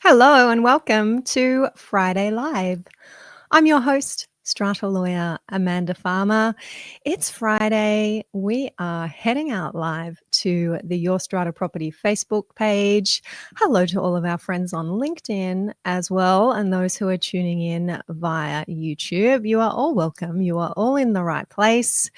Hello and welcome to Friday Live. I'm your host, Strata lawyer Amanda Farmer. It's Friday. We are heading out live to the Your Strata Property Facebook page. Hello to all of our friends on LinkedIn as well, and those who are tuning in via YouTube. You are all welcome. You are all in the right place.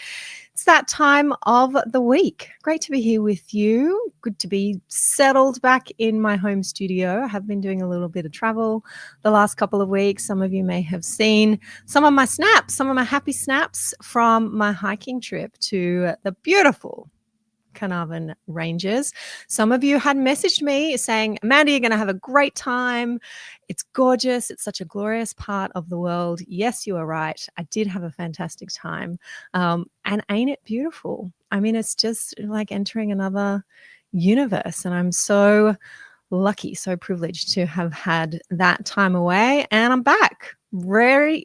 It's that time of the week. Great to be here with you. Good to be settled back in my home studio. I have been doing a little bit of travel the last couple of weeks. Some of you may have seen some of my snaps, some of my happy snaps from my hiking trip to the beautiful Carnarvon Ranges. Some of you had messaged me saying, Amanda, you're going to have a great time. It's gorgeous. It's such a glorious part of the world. Yes, you are right. I did have a fantastic time. And ain't it beautiful? I mean, it's just like entering another universe. And I'm so lucky, so privileged to have had that time away. And I'm back, ready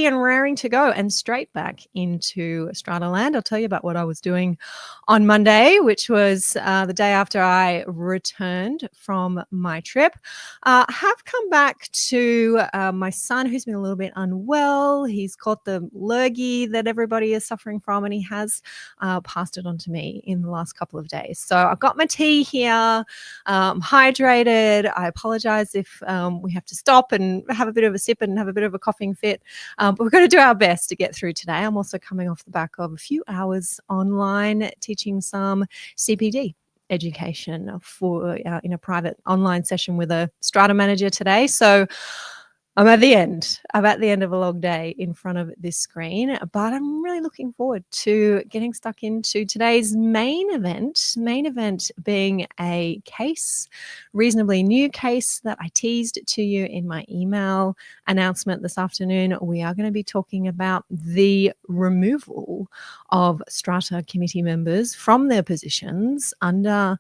and raring to go, and straight back into Strata land. I'll tell you about what I was doing on Monday, which was the day after I returned from my trip. Have come back to my son, who's been a little bit unwell. He's caught the lurgy that everybody is suffering from, and he has passed it on to me in the last couple of days. So I've got my tea here, hydrated. I apologize if we have to stop and have a bit of a sip and have a bit of a coughing fit, but we're going to do our best to get through today. I'm also coming off the back of a few hours online teaching some CPD education for in a private online session with a strata manager today. So I'm at the end. I'm at the end of a long day in front of this screen, but I'm really looking forward to getting stuck into today's main event being a case, reasonably new case that I teased to you in my email announcement this afternoon. We are going to be talking about the removal of strata committee members from their positions under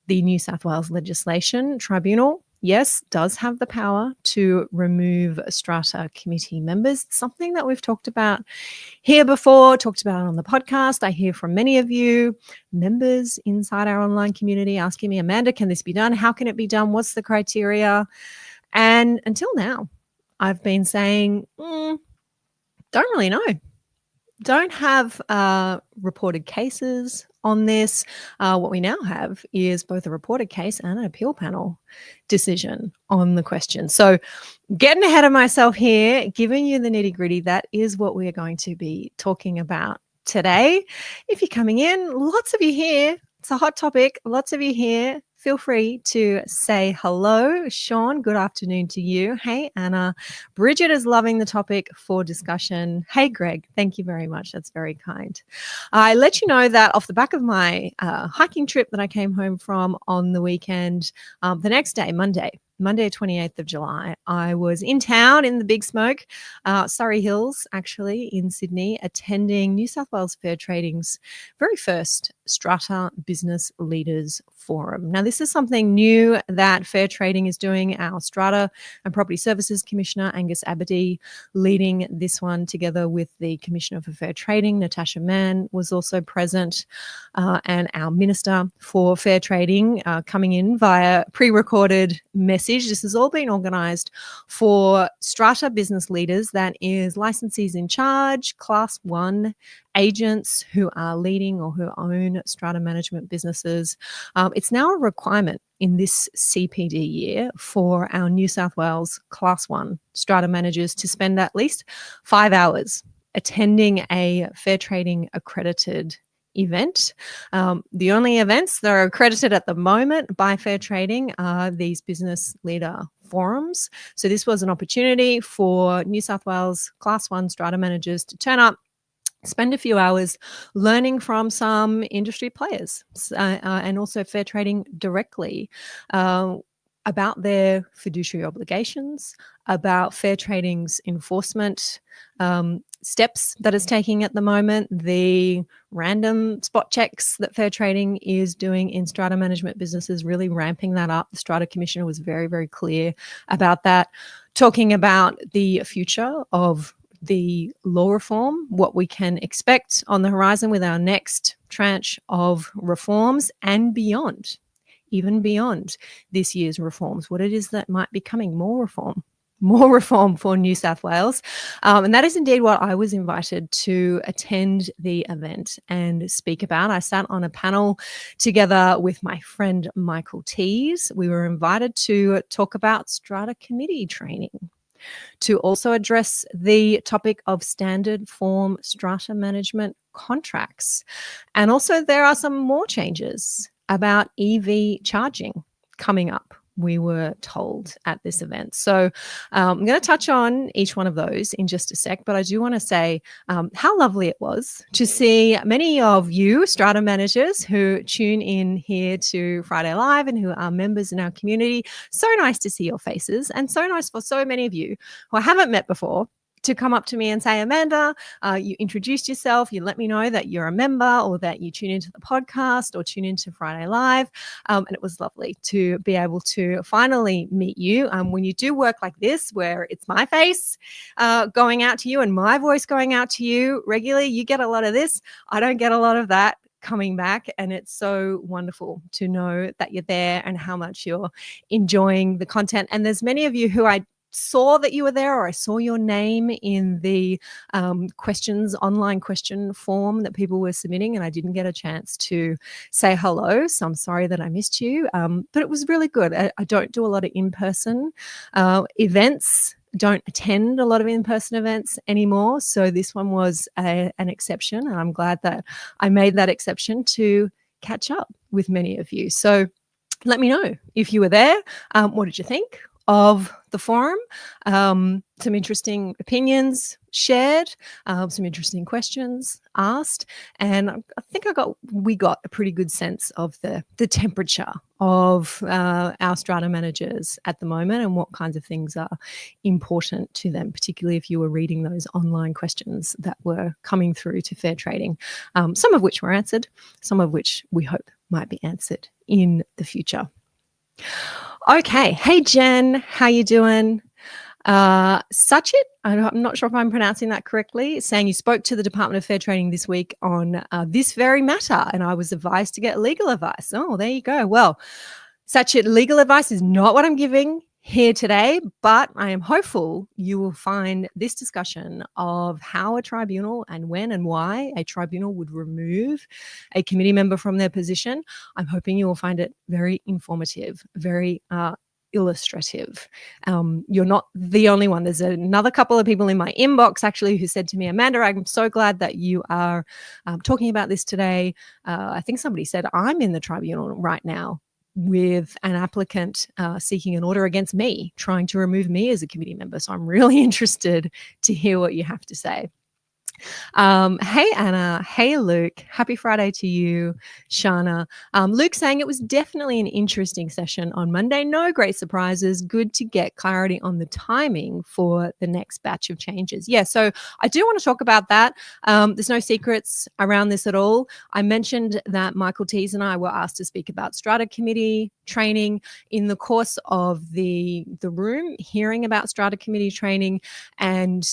the New South Wales Legislation Tribunal. Yes, does have the power to remove strata committee members. It's something that we've talked about here before, talked about on the podcast. I hear from many of you members inside our online community asking me, Amanda, can this be done? How can it be done? What's the criteria? And until now, I've been saying, don't really know. Don't have reported cases on this. What we now have is both a reported case and an appeal panel decision on the question. So getting ahead of myself here, giving you the nitty-gritty, that is what we are going to be talking about today. If you're coming in, lots of you here. It's a hot topic. Lots of you here. Feel free to say hello. Sean, good afternoon to you. Hey, Anna. Bridget is loving the topic for discussion. Hey, Greg, thank you very much. That's very kind. I let you know that off the back of my hiking trip that I came home from on the weekend, the next day, Monday, 28th of July, I was in town in the Big Smoke, Surrey Hills, actually, in Sydney, attending New South Wales Fair Trading's very first Strata Business Leaders Forum. Now, this is something new that Fair Trading is doing. Our Strata and Property Services Commissioner, Angus Aberdeen, leading this one together with the Commissioner for Fair Trading, Natasha Mann, was also present, and our Minister for Fair Trading coming in via pre-recorded message. This has all been organised for strata business leaders, that is licensees in charge, class 1 agents who are leading or who own strata management businesses. It's now a requirement in this CPD year for our New South Wales class 1 strata managers to spend at least 5 hours attending a Fair Trading accredited event. The only events that are accredited at the moment by Fair Trading are these business leader forums. So this was an opportunity for New South Wales class 1 strata managers to turn up, spend a few hours learning from some industry players and also Fair Trading directly about their fiduciary obligations, about Fair Trading's enforcement steps that it's taking at the moment, the random spot checks that Fair Trading is doing in strata management businesses, really ramping that up. The Strata Commissioner was very, very clear about that, talking about the future of the law reform, what we can expect on the horizon with our next tranche of reforms and beyond. even beyond this year's reforms, what it is that might be coming, more reform for New South Wales. And that is indeed what I was invited to attend the event and speak about. I sat on a panel together with my friend Michael Tees. We were invited to talk about Strata committee training, to also address the topic of standard form strata management contracts. And also there are some more changes about EV charging coming up, we were told at this event. So I'm going to touch on each one of those in just a sec, but I do want to say how lovely it was to see many of you Strata managers who tune in here to Friday Live and who are members in our community. So nice to see your faces, and so nice for so many of you who I haven't met before to come up to me and say, Amanda, you introduced yourself, you let me know that you're a member or that you tune into the podcast or tune into Friday Live. And it was lovely to be able to finally meet you. When you do work like this, where it's my face going out to you and my voice going out to you regularly, you get a lot of this. I don't get a lot of that coming back, and it's so wonderful to know that you're there and how much you're enjoying the content. And there's many of you who I saw that you were there, or I saw your name in the online question form that people were submitting, and I didn't get a chance to say hello. So I'm sorry that I missed you. But it was really good. I don't do a lot of in-person events. Don't attend a lot of in-person events anymore. So this one was an exception, and I'm glad that I made that exception to catch up with many of you. So let me know if you were there. What did you think of the forum? Some interesting opinions shared, some interesting questions asked, and I think we got a pretty good sense of the temperature of our Strata managers at the moment and what kinds of things are important to them, particularly if you were reading those online questions that were coming through to Fair Trading, some of which were answered, some of which we hope might be answered in the future. Okay. Hey, Jen, how you doing? Sachit, I'm not sure if I'm pronouncing that correctly, saying you spoke to the Department of Fair Trading this week on this very matter, and I was advised to get legal advice. Oh, there you go. Well, Sachit, legal advice is not what I'm giving here today, but I am hopeful you will find this discussion of how a tribunal and when and why a tribunal would remove a committee member from their position. I'm hoping you will find it very informative, very illustrative. You're not the only one. There's another couple of people in my inbox actually who said to me, Amanda, I'm so glad that you are talking about this today. I think somebody said I'm in the tribunal right now with an applicant seeking an order against me, trying to remove me as a committee member. So I'm really interested to hear what you have to say. Hey, Anna. Hey, Luke. Happy Friday to you, Shana. Luke saying it was definitely an interesting session on Monday. No great surprises. Good to get clarity on the timing for the next batch of changes. Yeah, so I do want to talk about that. There's no secrets around this at all. I mentioned that Michael Tees and I were asked to speak about Strata committee training in the course of the room, hearing about Strata committee training and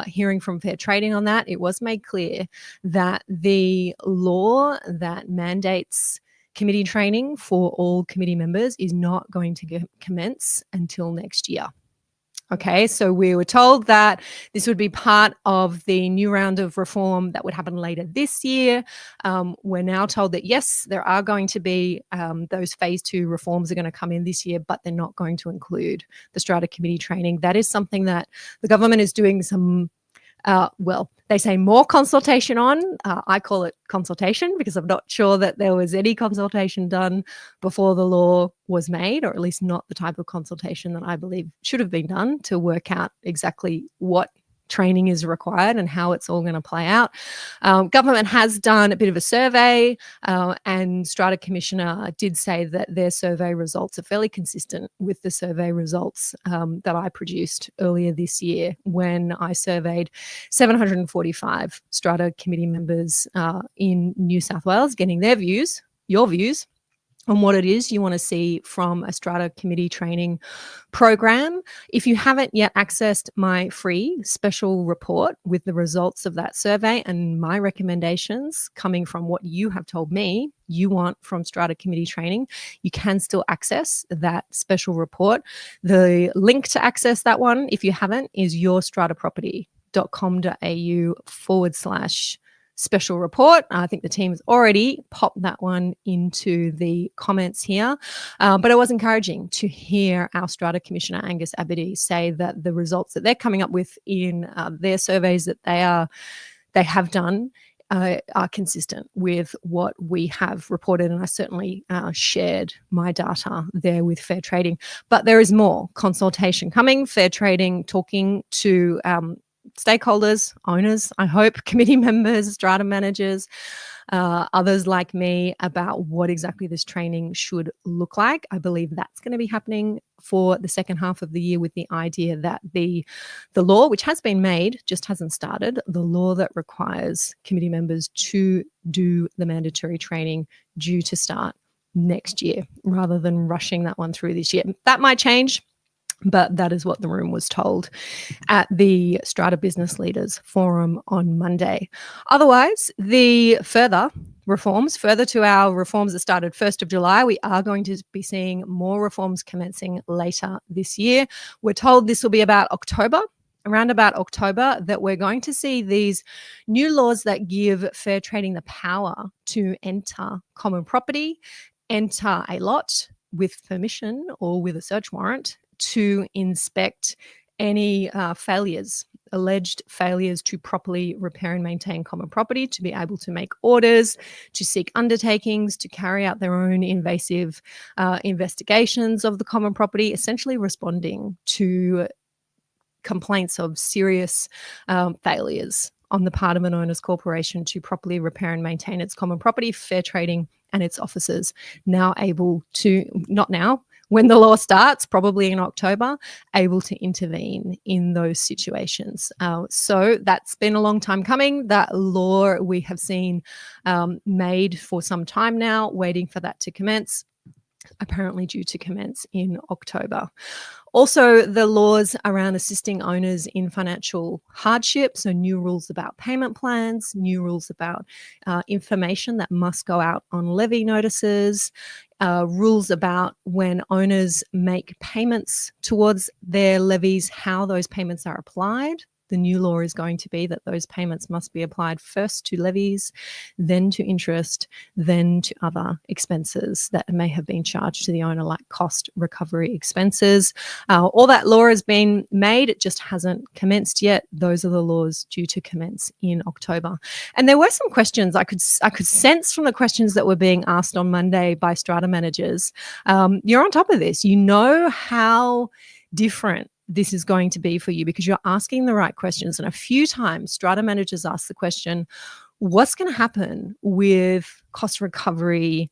hearing from Fair Trading on that. It was made clear that the law that mandates committee training for all committee members is not going to commence until next year. Okay, so we were told that this would be part of the new round of reform that would happen later this year. We're now told that, yes, there are going to be those phase 2 reforms are going to come in this year, but they're not going to include the Strata committee training. That is something that the government is doing some they say more consultation on. I call it consultation because I'm not sure that there was any consultation done before the law was made, or at least not the type of consultation that I believe should have been done to work out exactly what training is required and how it's all going to play out. Government has done a bit of a survey, and Strata Commissioner did say that their survey results are fairly consistent with the survey results that I produced earlier this year when I surveyed 745 Strata committee members in New South Wales, getting their views, your views, on what it is you want to see from a Strata committee training program. If you haven't yet accessed my free special report with the results of that survey and my recommendations coming from what you have told me you want from Strata committee training, you can still access that special report. The link to access that one, if you haven't, is yourstrataproperty.com.au/special report. I think the team's already popped that one into the comments here. But it was encouraging to hear our Strata Commissioner, Angus Aberdeen, say that the results that they're coming up with in their surveys that they have done are consistent with what we have reported. And I certainly shared my data there with Fair Trading. But there is more consultation coming. Fair Trading talking to stakeholders, owners, I hope, committee members, strata managers, others like me about what exactly this training should look like. I believe that's going to be happening for the second half of the year, with the idea that the law, which has been made, just hasn't started, the law that requires committee members to do the mandatory training due to start next year rather than rushing that one through this year. That might change, but that is what the room was told at the Strata Business Leaders Forum on Monday. Otherwise, the further to our reforms that started 1st of July, we are going to be seeing more reforms commencing later this year. We're told this will be about October, around about October, that we're going to see these new laws that give fair trading the power to enter common property, enter a lot with permission or with a search warrant, to inspect any alleged failures to properly repair and maintain common property, to be able to make orders, to seek undertakings, to carry out their own invasive investigations of the common property, essentially responding to complaints of serious failures on the part of an owner's corporation to properly repair and maintain its common property. Fair Trading and its officers now able to, not now, when the law starts, probably in October, able to intervene in those situations. So that's been a long time coming. That law we have seen made for some time now, waiting for that to commence, apparently due to commence in October. Also, the laws around assisting owners in financial hardship, so new rules about payment plans, new rules about information that must go out on levy notices, rules about when owners make payments towards their levies, how those payments are applied. The new law is going to be that those payments must be applied first to levies, then to interest, then to other expenses that may have been charged to the owner, like cost recovery expenses. All that law has been made. It just hasn't commenced yet. Those are the laws due to commence in October. And there were some questions I could sense from the questions that were being asked on Monday by strata managers. You're on top of this. You know how different this is going to be for you because you're asking the right questions. And a few times strata managers ask the question, what's going to happen with cost recovery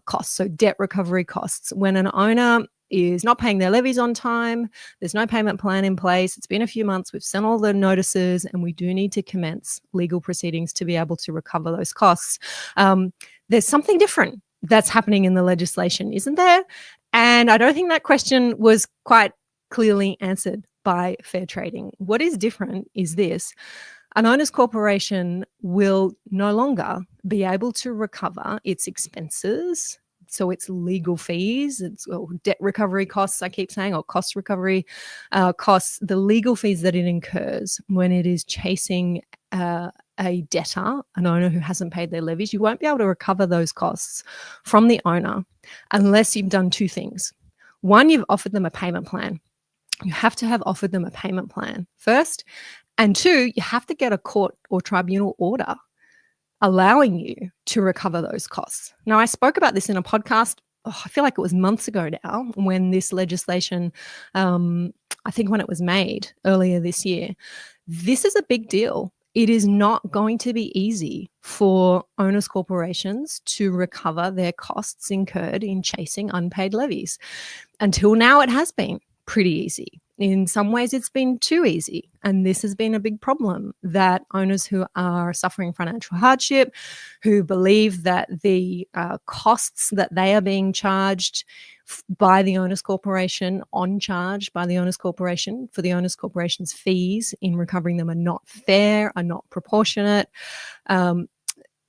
costs, so debt recovery costs, when an owner is not paying their levies on time, there's no payment plan in place, it's been a few months, we've sent all the notices, and we do need to commence legal proceedings to be able to recover those costs. There's something different that's happening in the legislation, isn't there? And I don't think that question was quite clearly answered by Fair Trading. What is different is this: an owner's corporation will no longer be able to recover its expenses, so its legal fees, its debt recovery costs, I keep saying, or cost recovery costs, the legal fees that it incurs when it is chasing a debtor, an owner who hasn't paid their levies. You won't be able to recover those costs from the owner unless you've done two things. One, you've offered them a payment plan. You have to have offered them a payment plan first. And two, you have to get a court or tribunal order allowing you to recover those costs. Now, I spoke about this in a podcast, I feel like it was months ago now, when this legislation, I think when it was made earlier this year. This is a big deal. It is not going to be easy for owners' corporations to recover their costs incurred in chasing unpaid levies. Until now, it has been pretty easy. In some ways, it's been too easy. And this has been a big problem, that owners who are suffering financial hardship, who believe that the costs that they are being charged by the owners corporation, on charge by the owners corporation for the owners corporation's fees in recovering them, are not fair, are not proportionate.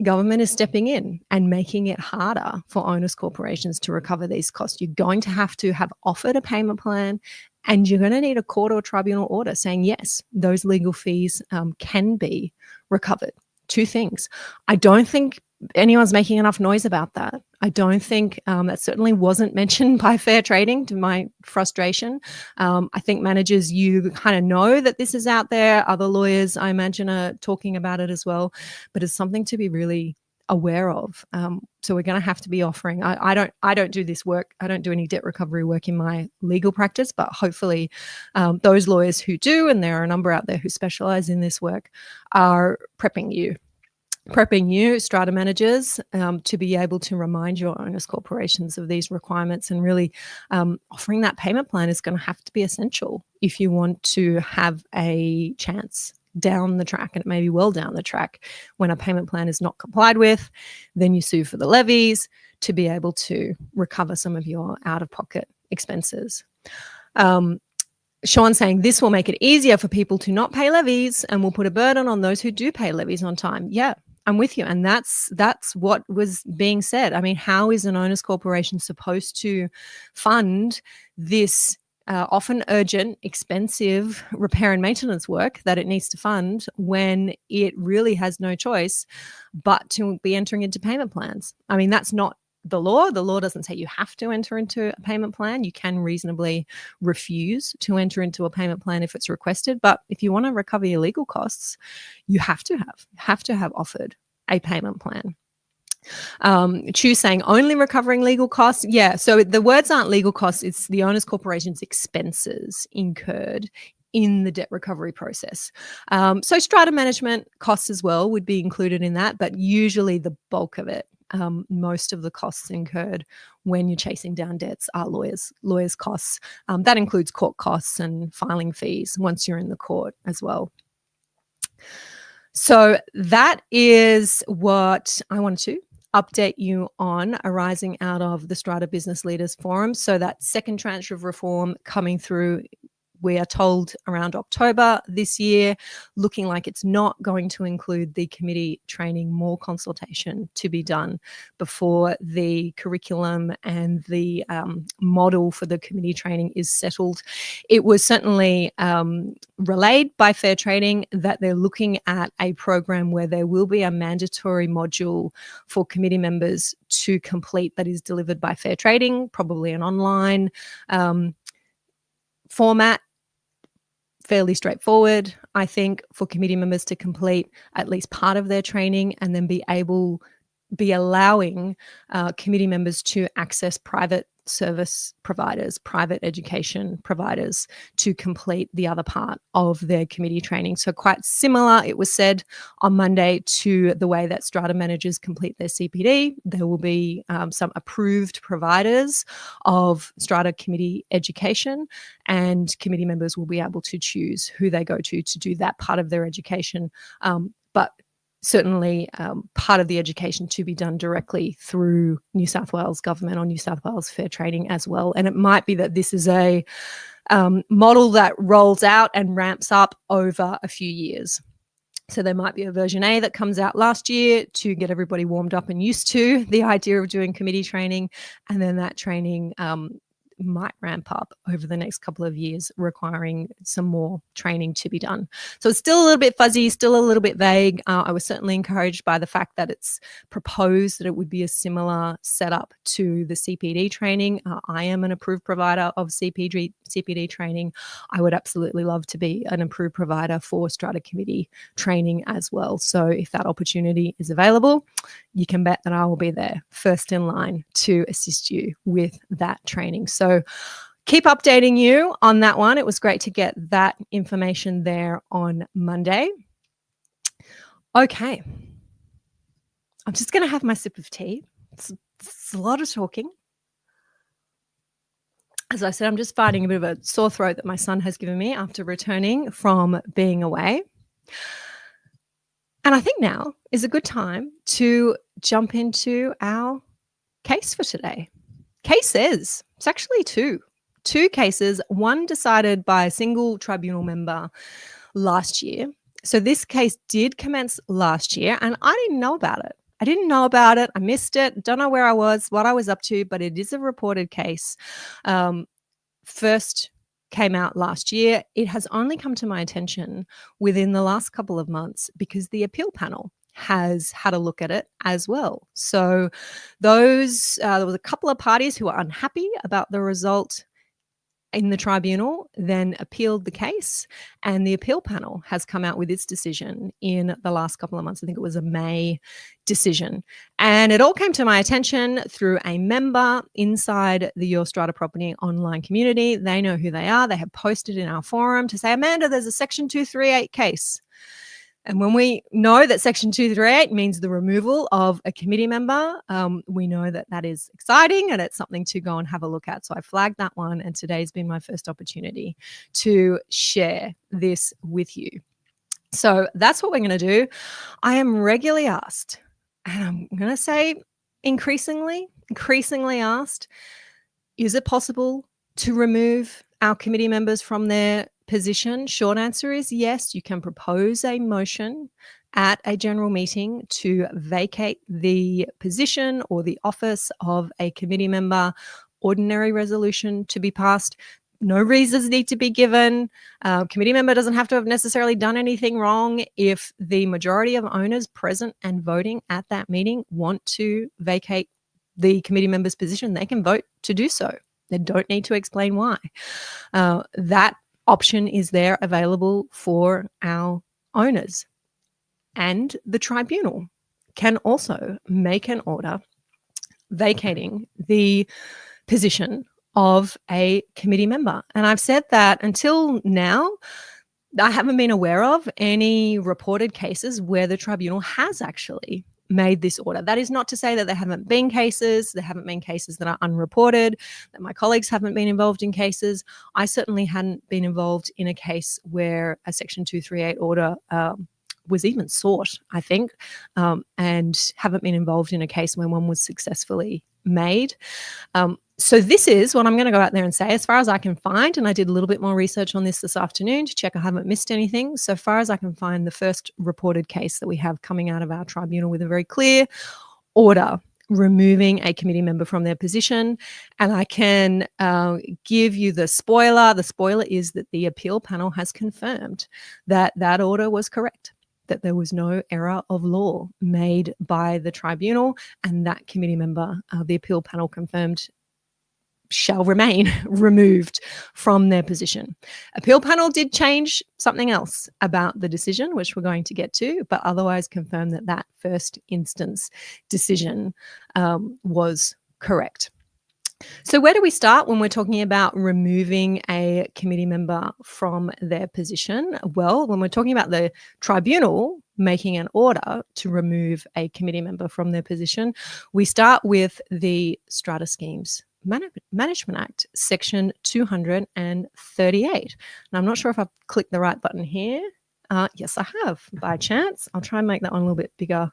Government is stepping in and making it harder for owners corporations to recover these costs. You're going to have offered a payment plan, and you're going to need a court or tribunal order saying, yes, those legal fees can be recovered. Two things. I don't think anyone's making enough noise about that. I don't think that certainly wasn't mentioned by Fair Trading, to my frustration. I think managers, you kind of know that this is out there. Other lawyers, I imagine, are talking about it as well, but it's something to be really aware of. So we're going to have to be offering. I don't do this work. I don't do any debt recovery work in my legal practice, but hopefully those lawyers who do, and there are a number out there who specialize in this work, are prepping you, strata managers, to be able to remind your owners corporations of these requirements. And really offering that payment plan is going to have to be essential if you want to have a chance down the track, and it may be well down the track. When a payment plan is not complied with, then you sue for the levies to be able to recover some of your out-of-pocket expenses. Sean saying this will make it easier for people to not pay levies and will put a burden on those who do pay levies on time. Yeah, I'm with you. And that's what was being said. I mean, how is an owners corporation supposed to fund this often urgent, expensive repair and maintenance work that it needs to fund when it really has no choice but to be entering into payment plans? I mean, that's not the law. The law doesn't say you have to enter into a payment plan. You can reasonably refuse to enter into a payment plan if it's requested. But if you want to recover your legal costs, you have to have offered a payment plan. Chu saying only recovering legal costs. Yeah, so the words aren't legal costs. It's the owners corporation's expenses incurred in the debt recovery process. So strata management costs as well would be included in that, but usually the bulk of it, most of the costs incurred when you're chasing down debts are lawyers' costs. That includes court costs and filing fees once you're in the court as well. So that is what I wanted to update you on, arising out of the Strata Business Leaders Forum. So that second tranche of reform coming through, we are told, around October this year, looking like it's not going to include the committee training, more consultation to be done before the curriculum and the model for the committee training is settled. It was certainly relayed by Fair Trading that they're looking at a program where there will be a mandatory module for committee members to complete that is delivered by Fair Trading, probably an online format. Fairly straightforward, I think, for committee members to complete at least part of their training and then be allowing committee members to access private service providers, private education providers, to complete the other part of their committee training. So quite similar, it was said on Monday, to the way that strata managers complete their CPD. There will be some approved providers of strata committee education, and committee members will be able to choose who they go to do that part of their education. But certainly part of the education to be done directly through New South Wales government or New South Wales Fair Trading as well. And it might be that this is a model that rolls out and ramps up over a few years. So there might be a version A that comes out last year to get everybody warmed up and used to the idea of doing committee training. And then that training might ramp up over the next couple of years, requiring some more training to be done. So it's still a little bit fuzzy, still a little bit vague. I was certainly encouraged by the fact that it's proposed that it would be a similar setup to the CPD training. I am an approved provider of CPD training. I would absolutely love to be an approved provider for strata committee training as well. So if that opportunity is available, you can bet that I will be there first in line to assist you with that training. So keep updating you on that one. It was great to get that information there on Monday. Okay. I'm just going to have my sip of tea. It's a lot of talking. As I said, I'm just fighting a bit of a sore throat that my son has given me after returning from being away. And I think now is a good time to jump into our case for today. Cases. It's actually two cases, one decided by a single tribunal member last year. So this case did commence last year and I didn't know about it. I missed it. Don't know where I was, what I was up to, but it is a reported case. First came out last year. It has only come to my attention within the last couple of months because the appeal panel has had a look at it as well. So there was a couple of parties who were unhappy about the result in the tribunal, then appealed the case, and the appeal panel has come out with its decision in the last couple of months. I think it was a May decision. And it all came to my attention through a member inside the Your Strata Property online community. They know who they are. They have posted in our forum to say, Amanda, there's a Section 238 case. And when we know that Section 238 means the removal of a committee member, we know that that is exciting and it's something to go and have a look at. So I flagged that one, and today's been my first opportunity to share this with you. So that's what we're going to do. I am regularly asked, and I'm going to say increasingly asked, is it possible to remove our committee members from their position? Short answer is yes. You can propose a motion at a general meeting to vacate the position or the office of a committee member. Ordinary resolution to be passed. No reasons need to be given. Committee member doesn't have to have necessarily done anything wrong. If the majority of owners present and voting at that meeting want to vacate the committee member's position, they can vote to do so. They don't need to explain why. That option is there available for our owners. And the tribunal can also make an order vacating the position of a committee member. And I've said that until now, I haven't been aware of any reported cases where the tribunal has actually made this order. That is not to say that there haven't been cases. There haven't been cases that are unreported, that my colleagues haven't been involved in cases. I certainly hadn't been involved in a case where a Section 238 order was even sought, I think, and haven't been involved in a case where one was successfully made. So this is what I'm going to go out there and say, as far as I can find, and I did a little bit more research on this afternoon to check I haven't missed anything. So far as I can find, the first reported case that we have coming out of our tribunal with a very clear order removing a committee member from their position. And I can give you the spoiler. The spoiler is that the appeal panel has confirmed that that order was correct, that there was no error of law made by the tribunal, and that committee member, the appeal panel confirmed, shall remain removed from their position. Appeal panel did change something else about the decision, which we're going to get to, but otherwise confirmed that that first instance decision was correct. So where do we start when we're talking about removing a committee member from their position? Well, when we're talking about the tribunal making an order to remove a committee member from their position, we start with the Strata Schemes Management Act, Section 238. And I'm not sure if I've clicked the right button here. Yes, I have, by chance. I'll try and make that one a little bit bigger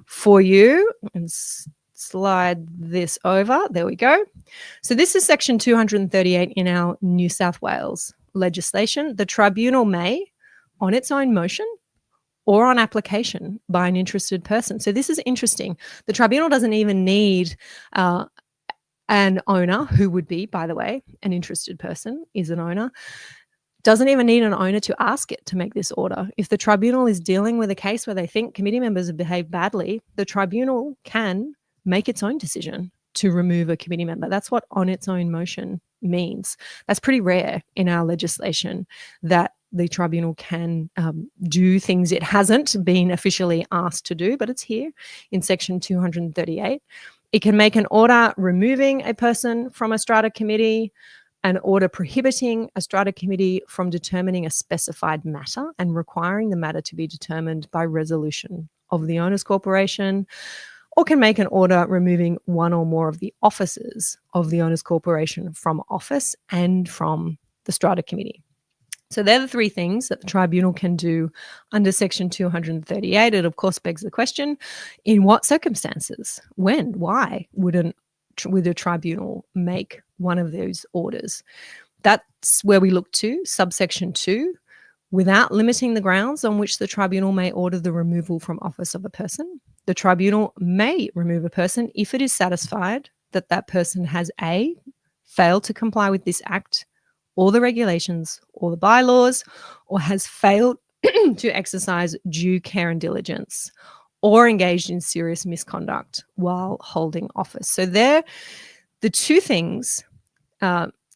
for you and slide this over. There we go. So this is Section 238 in our New South Wales legislation. The tribunal may, on its own motion or on application by an interested person. So this is interesting. The tribunal doesn't even need an owner, who would be, by the way, an interested person is an owner, doesn't even need an owner to ask it to make this order. If the tribunal is dealing with a case where they think committee members have behaved badly, the tribunal can make its own decision to remove a committee member. That's what on its own motion means. That's pretty rare in our legislation, that the tribunal can do things it hasn't been officially asked to do, but it's here in Section 238. It can make an order removing a person from a strata committee, an order prohibiting a strata committee from determining a specified matter and requiring the matter to be determined by resolution of the owners' corporation, or can make an order removing one or more of the officers of the owners corporation from office and from the Strata Committee. So they're the three things that the tribunal can do under Section 238. It, of course, begs the question, in what circumstances, when, why would a tribunal make one of those orders? That's where we look to subsection 2. Without limiting the grounds on which the tribunal may order the removal from office of a person, the tribunal may remove a person if it is satisfied that that person has A, failed to comply with this act or the regulations or the bylaws, or has failed to exercise due care and diligence, or engaged in serious misconduct while holding office. So they're the two things,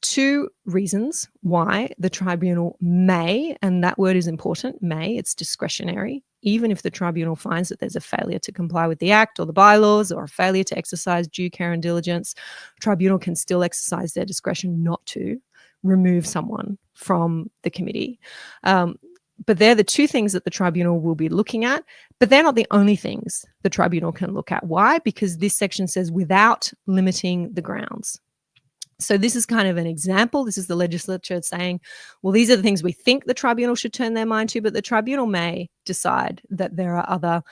two reasons why the tribunal may, and that word is important, may, it's discretionary, even if the tribunal finds that there's a failure to comply with the act or the bylaws or a failure to exercise due care and diligence, tribunal can still exercise their discretion not to remove someone from the committee. But they're the two things that the tribunal will be looking at, but they're not the only things the tribunal can look at. Why? Because this section says without limiting the grounds. So this is kind of an example. This is the legislature saying, well, these are the things we think the tribunal should turn their mind to, but the tribunal may decide that there are other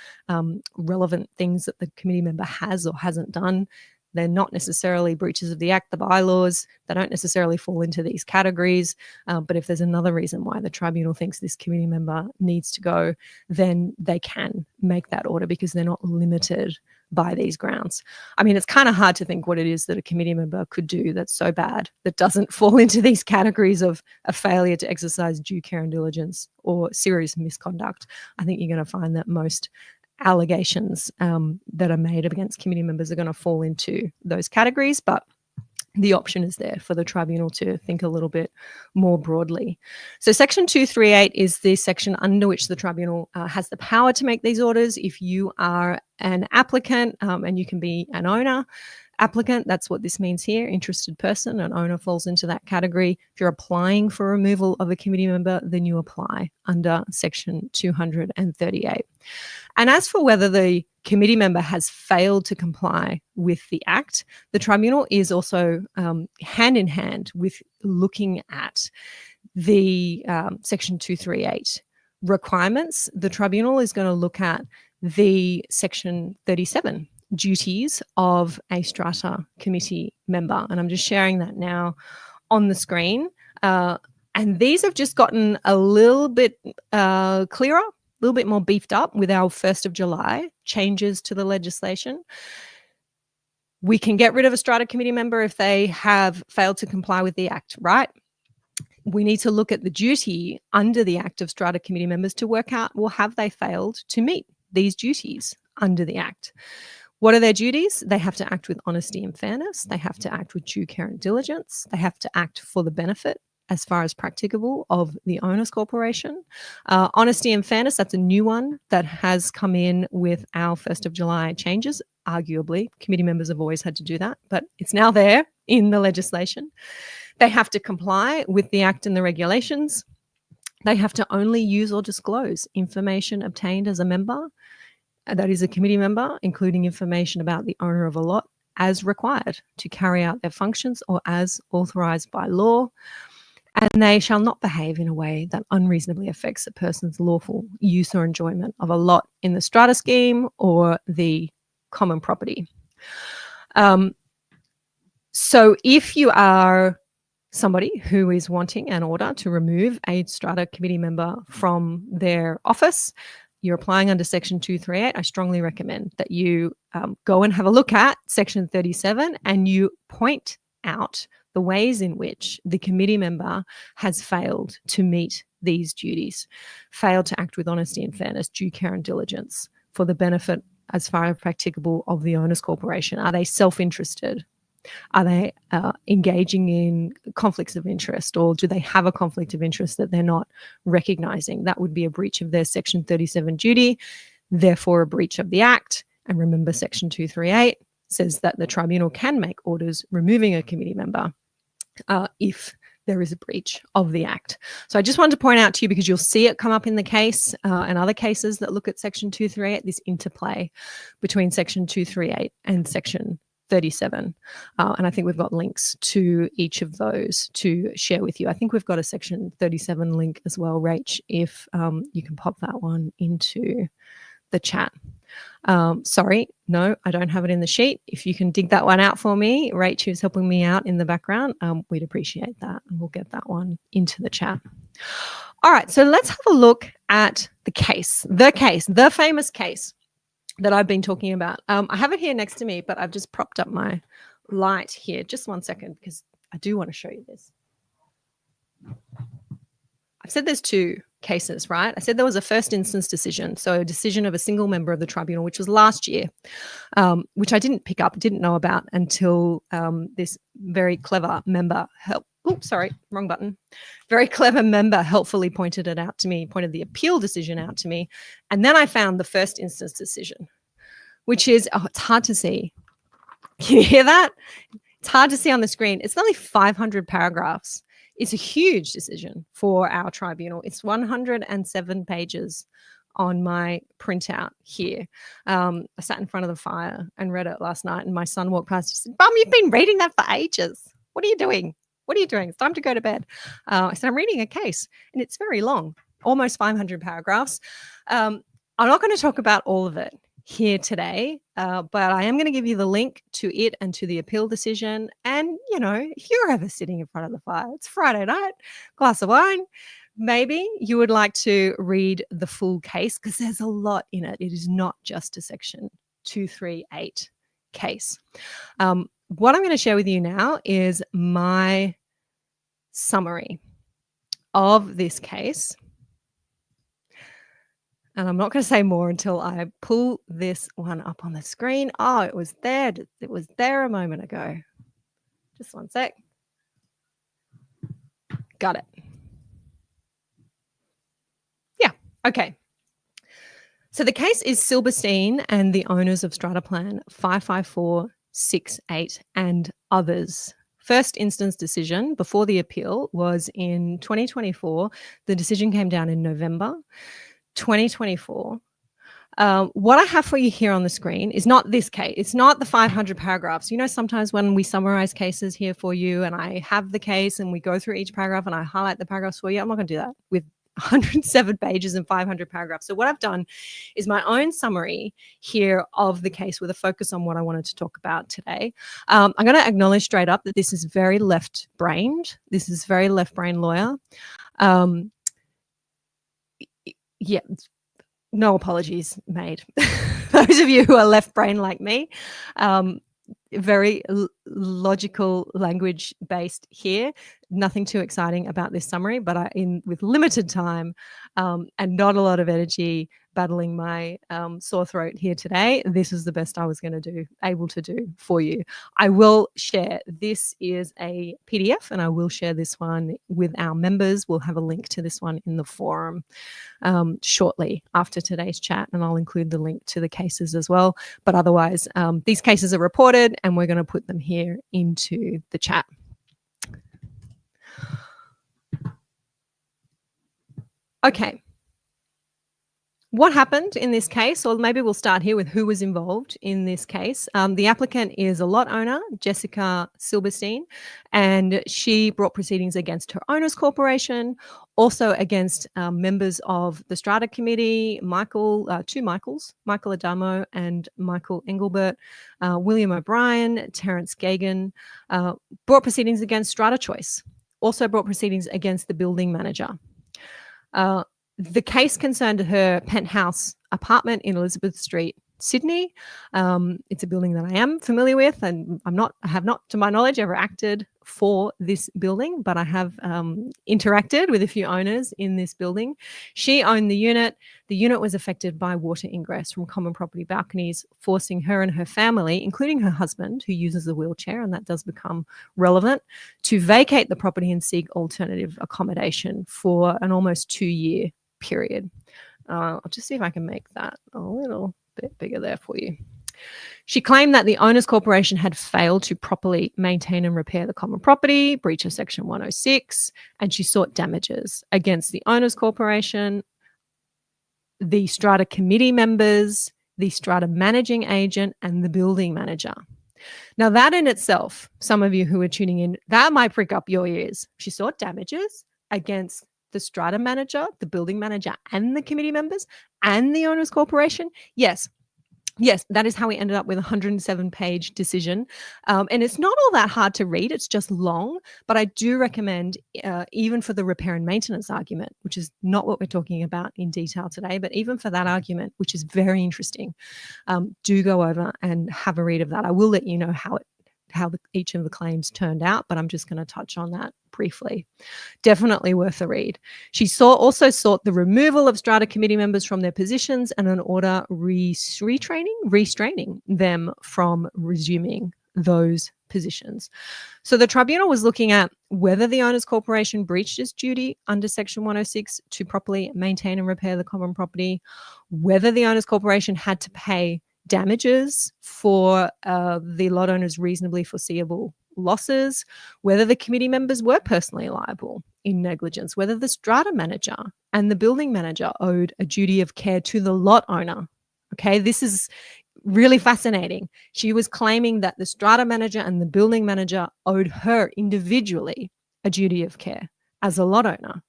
relevant things that the committee member has or hasn't done. They're not necessarily breaches of the act, the bylaws. They don't necessarily fall into these categories. But if there's another reason why the tribunal thinks this committee member needs to go, then they can make that order because they're not limited by these grounds. I mean, it's kind of hard to think what it is that a committee member could do that's so bad that doesn't fall into these categories of a failure to exercise due care and diligence or serious misconduct. I think you're going to find that most allegations that are made against committee members are going to fall into those categories, but the option is there for the tribunal to think a little bit more broadly. So Section 238 is the section under which the tribunal has the power to make these orders. If you are an applicant, and you can be an owner, applicant, that's what this means here, interested person, an owner falls into that category. If you're applying for removal of a committee member, then you apply under Section 238. And as for whether the committee member has failed to comply with the Act, the tribunal is also hand in hand with looking at the Section 238 requirements. The tribunal is going to look at the Section 37 duties of a Strata committee member. And I'm just sharing that now on the screen. And these have just gotten a little bit clearer, a little bit more beefed up with our 1st of July changes to the legislation. We can get rid of a Strata committee member if they have failed to comply with the Act, right? We need to look at the duty under the Act of Strata committee members to work out, well, have they failed to meet these duties under the Act? What are their duties? They have to act with honesty and fairness. They have to act with due care and diligence. They have to act for the benefit, as far as practicable, of the owners corporation. Honesty and fairness, that's a new one that has come in with our 1st of July changes. Arguably, committee members have always had to do that, but it's now there in the legislation. They have to comply with the Act and the regulations. They have to only use or disclose information obtained as a member, that is a committee member, including information about the owner of a lot as required to carry out their functions or as authorized by law. And they shall not behave in a way that unreasonably affects a person's lawful use or enjoyment of a lot in the strata scheme or the common property. So if you are somebody who is wanting an order to remove a strata committee member from their office, you're applying under Section 238, I strongly recommend that you go and have a look at Section 37 and you point out the ways in which the committee member has failed to meet these duties, failed to act with honesty and fairness, due care and diligence for the benefit, as far as practicable, of the owners corporation. Are they self-interested? Are they engaging in conflicts of interest, or do they have a conflict of interest that they're not recognizing? That would be a breach of their Section 37 duty, therefore a breach of the Act. And remember, Section 238 says that the tribunal can make orders removing a committee member if there is a breach of the Act. So I just wanted to point out to you, because you'll see it come up in the case and other cases that look at Section 238, this interplay between Section 238 and Section 37. And I think we've got links to each of those to share with you. I think we've got a Section 37 link as well, Rach, if you can pop that one into the chat. Sorry, no, I don't have it in the sheet. If you can dig that one out for me, Rach, who's helping me out in the background, we'd appreciate that, and we'll get that one into the chat. All right, so let's have a look at the famous case that I've been talking about. I have it here next to me, but I've just propped up my light here. Just one second, because I do want to show you this. I've said there's two cases, right? I said there was a first instance decision, so a decision of a single member of the tribunal, which was last year, which I didn't pick up, didn't know about until this very clever member very clever member helpfully pointed it out to me, pointed the appeal decision out to me. And then I found the first instance decision, which is, it's hard to see. Can you hear that? It's hard to see on the screen. It's only 500 paragraphs. It's a huge decision for our tribunal. It's 107 pages on my printout here. I sat in front of the fire and read it last night, and my son walked past and said, "Mum, you've been reading that for ages. What are you doing? What are you doing? It's time to go to bed." I said, "I'm reading a case," and it's very long, almost 500 paragraphs. I'm not going to talk about all of it here today, but I am going to give you the link to it and to the appeal decision. And, you know, if you're ever sitting in front of the fire, it's Friday night, glass of wine, maybe you would like to read the full case, because there's a lot in it. It is not just a Section 238 case. What I'm going to share with you now is my summary of this case. And I'm not going to say more until I pull this one up on the screen. Oh, it was there. It was there a moment ago. Just one sec. Got it. Yeah. Okay. So the case is Silberstein and the owners of Strata Plan 55468 and others. First instance decision before the appeal was in 2024. The decision came down in November 2024. What I have for you here on the screen is not this case. It's not the 500 paragraphs. You know, sometimes when we summarize cases here for you and I have the case and we go through each paragraph and I highlight the paragraphs for you, I'm not going to do that with 107 pages and 500 paragraphs. So what I've done is my own summary here of the case with a focus on what I wanted to talk about today. I'm going to acknowledge straight up that this is very left-brained. This is very left-brain lawyer. Yeah, no apologies made. Those of you who are left brain like me, very logical language based here. Nothing too exciting about this summary, but with limited time and not a lot of energy battling my sore throat here today, this is the best I was able to do for you. I will share, this is a PDF, and I will share this one with our members. We'll have a link to this one in the forum shortly after today's chat, and I'll include the link to the cases as well. But otherwise, these cases are reported and we're going to put them here into the chat. Okay. What happened in this case, or maybe we'll start here with who was involved in this case. The applicant is a lot owner, Jessica Silberstein, and she brought proceedings against her owners corporation, also against members of the Strata Committee, two Michaels, Michael Adamo and Michael Engelbert, William O'Brien, Terence Gagan, brought proceedings against Strata Choice, also brought proceedings against the building manager. The case concerned her penthouse apartment in Elizabeth Street, Sydney. It's a building that I am familiar with, and I have not, to my knowledge, ever acted for this building, but I have interacted with a few owners in this building. She owned the unit. The unit was affected by water ingress from common property balconies, forcing her and her family, including her husband, who uses a wheelchair, and that does become relevant, to vacate the property and seek alternative accommodation for an almost 2-year period. I'll just see if I can make that a little bit bigger there for you. She claimed that the owners corporation had failed to properly maintain and repair the common property, breach of Section 106, and she sought damages against the owners corporation, the Strata committee members, the Strata managing agent, and the building manager. Now, that in itself, some of you who are tuning in, that might prick up your ears. She sought damages against the Strata manager, the building manager, and the committee members, and the owners corporation. Yes, that is how we ended up with a 107-page decision. And it's not all that hard to read. It's just long. But I do recommend, even for the repair and maintenance argument, which is not what we're talking about in detail today, but even for that argument, which is very interesting, do go over and have a read of that. I will let you know how each of the claims turned out, but I'm just going to touch on that briefly. Definitely worth a read. She also sought the removal of Strata committee members from their positions and an order restraining them from resuming those positions. So the tribunal was looking at whether the owners corporation breached its duty under Section 106 to properly maintain and repair the common property, whether the owners corporation had to pay damages for the lot owners' reasonably foreseeable losses, whether the committee members were personally liable in negligence, whether the Strata manager and the building manager owed a duty of care to the lot owner. Okay, this is really fascinating. She was claiming that the Strata manager and the building manager owed her individually a duty of care as a lot owner.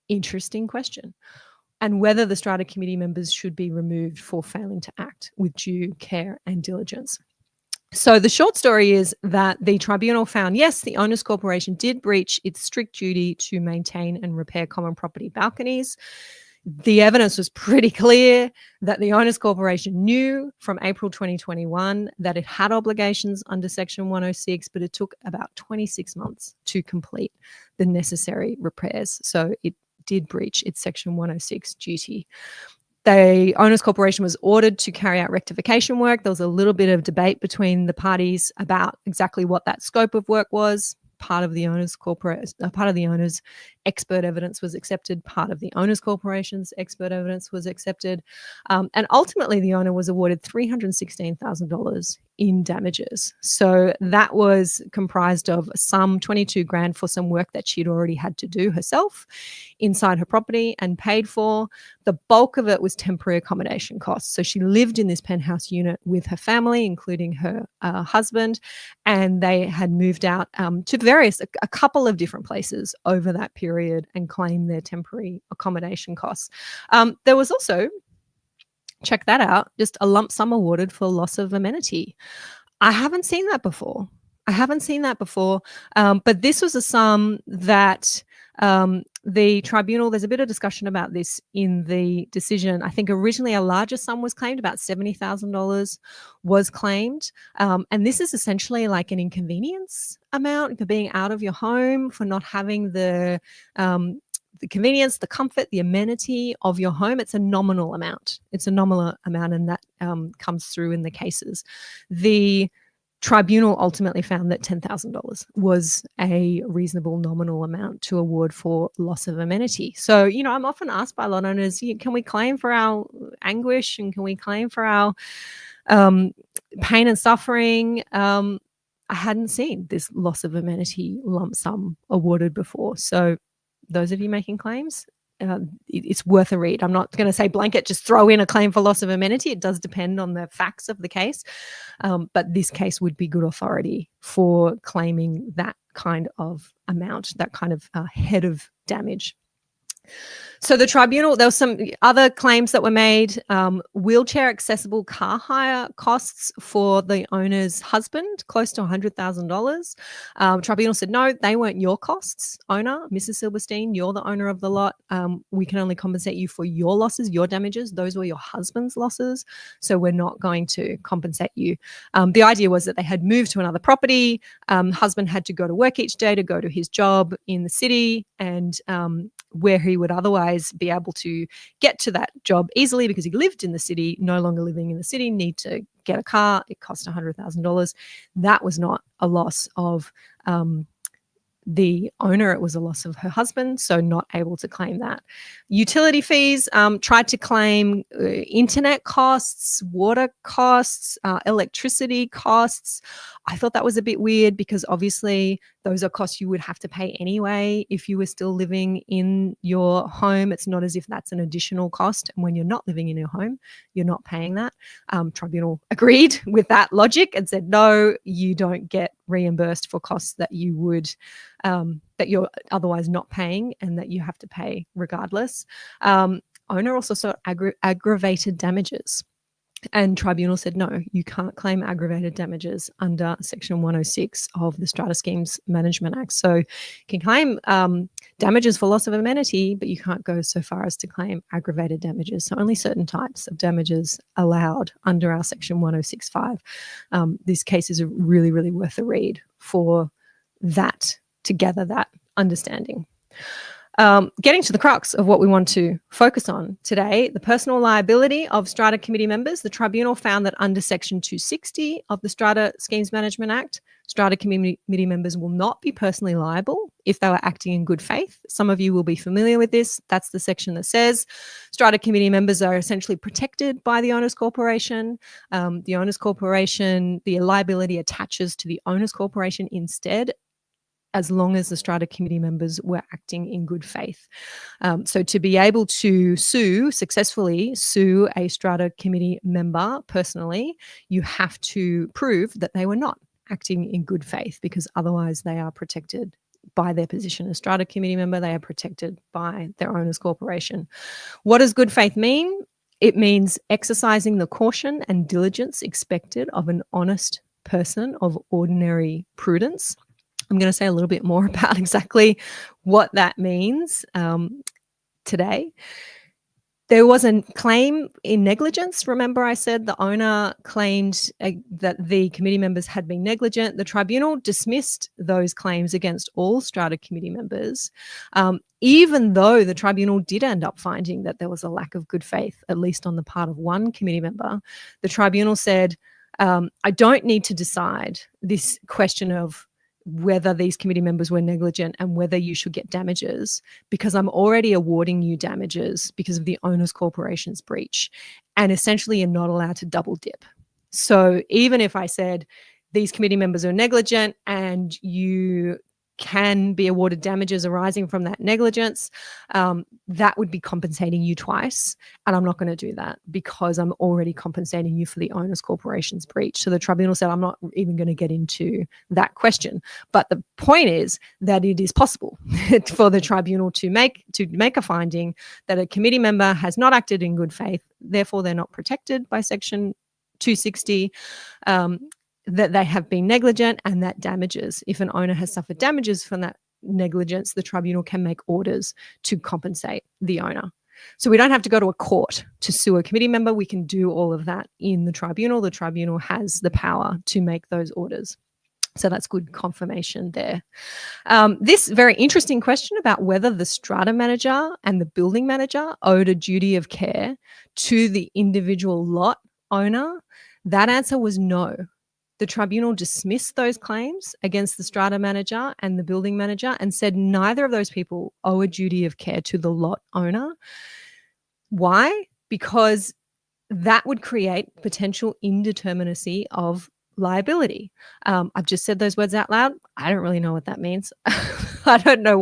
Interesting question. And whether the Strata committee members should be removed for failing to act with due care and diligence. So the short story is that the tribunal found, yes, the owners corporation did breach its strict duty to maintain and repair common property balconies. The evidence was pretty clear that the owners corporation knew from April 2021 that it had obligations under Section 106, but it took about 26 months to complete the necessary repairs. So it did breach its Section 106 duty. The owners corporation was ordered to carry out rectification work. There was a little bit of debate between the parties about exactly what that scope of work was. Part of the owners expert evidence was accepted. Part of the owners corporation's expert evidence was accepted. And ultimately, the owner was awarded $316,000 in damages. So that was comprised of some $22,000 for some work that she'd already had to do herself inside her property and paid for. The bulk of it was temporary accommodation costs. So she lived in this penthouse unit with her family, including her husband, and they had moved out to a couple of different places over that period and claimed their temporary accommodation costs. There was also, check that out, just a lump sum awarded for loss of amenity. I haven't seen that before. But this was a sum that the tribunal, there's a bit of discussion about this in the decision. I think originally a larger sum was claimed, about $70,000 was claimed. And this is essentially like an inconvenience amount for being out of your home, for not having the convenience, the comfort, the amenity of your home. It's a nominal amount. And that comes through in the cases. The tribunal ultimately found that $10,000 was a reasonable nominal amount to award for loss of amenity. So, I'm often asked by lot owners, can we claim for our anguish and can we claim for our pain and suffering? I hadn't seen this loss of amenity lump sum awarded before. So those of you making claims, it's worth a read. I'm not going to say blanket, just throw in a claim for loss of amenity. It does depend on the facts of the case. But this case would be good authority for claiming that kind of amount, that kind of head of damage. So the tribunal, there were some other claims that were made. Wheelchair accessible car hire costs for the owner's husband, close to $100,000. Tribunal said, no, they weren't your costs, owner, Mrs. Silberstein. You're the owner of the lot. We can only compensate you for your losses, your damages. Those were your husband's losses. So we're not going to compensate you. The idea was that they had moved to another property. Husband had to go to work each day to go to his job in the city, and where he would otherwise be able to get to that job easily because he lived in the city, no longer living in the city, need to get a car. It cost $100,000. That was not a loss of the owner, it was a loss of her husband, so not able to claim that. Utility fees, tried to claim internet costs, water costs, electricity costs. I thought that was a bit weird because obviously those are costs you would have to pay anyway if you were still living in your home. It's not as if that's an additional cost. And when you're not living in your home, you're not paying that. Tribunal agreed with that logic and said, no, you don't get reimbursed for costs that you would, that you're otherwise not paying and that you have to pay regardless. Owner also sought aggravated damages. And tribunal said, no, you can't claim aggravated damages under Section 106 of the Strata Schemes Management Act. So you can claim damages for loss of amenity, but you can't go so far as to claim aggravated damages. So only certain types of damages allowed under our Section 106.5. This case is really, really worth a read for that, to gather that understanding. Getting to the crux of what we want to focus on today, the personal liability of Strata committee members. The tribunal found that under Section 260 of the Strata Schemes Management Act, Strata committee members will not be personally liable if they were acting in good faith. Some of you will be familiar with this. That's the section that says Strata committee members are essentially protected by the owners corporation. The owners corporation, the liability attaches to the owners corporation instead, as long as the Strata committee members were acting in good faith. So to be able to successfully sue a Strata committee member personally, you have to prove that they were not acting in good faith, because otherwise they are protected by their position as Strata committee member. They are protected by their owners corporation. What does good faith mean? It means exercising the caution and diligence expected of an honest person of ordinary prudence. I'm going to say a little bit more about exactly what that means today. There was a claim in negligence. Remember, I said the owner claimed that the committee members had been negligent. The tribunal dismissed those claims against all Strata committee members, even though the tribunal did end up finding that there was a lack of good faith, at least on the part of one committee member. The tribunal said, I don't need to decide this question of whether these committee members were negligent and whether you should get damages, because I'm already awarding you damages because of the owners corporation's breach. And essentially you're not allowed to double dip. So even if I said these committee members are negligent and you can be awarded damages arising from that negligence, that would be compensating you twice. And I'm not going to do that because I'm already compensating you for the owners corporation's breach. So the tribunal said, I'm not even going to get into that question. But the point is that it is possible for the tribunal to make a finding that a committee member has not acted in good faith, therefore they're not protected by Section 260, that they have been negligent, and that damages, if an owner has suffered damages from that negligence, the tribunal can make orders to compensate the owner. So we don't have to go to a court to sue a committee member. We can do all of that in the tribunal. The tribunal has the power to make those orders. So that's good confirmation there. This very interesting question about whether the strata manager and the building manager owed a duty of care to the individual lot owner, that answer was no. The tribunal dismissed those claims against the strata manager and the building manager and said neither of those people owe a duty of care to the lot owner. Why? Because that would create potential indeterminacy of liability. I've just said those words out loud. I don't really know what that means. I don't know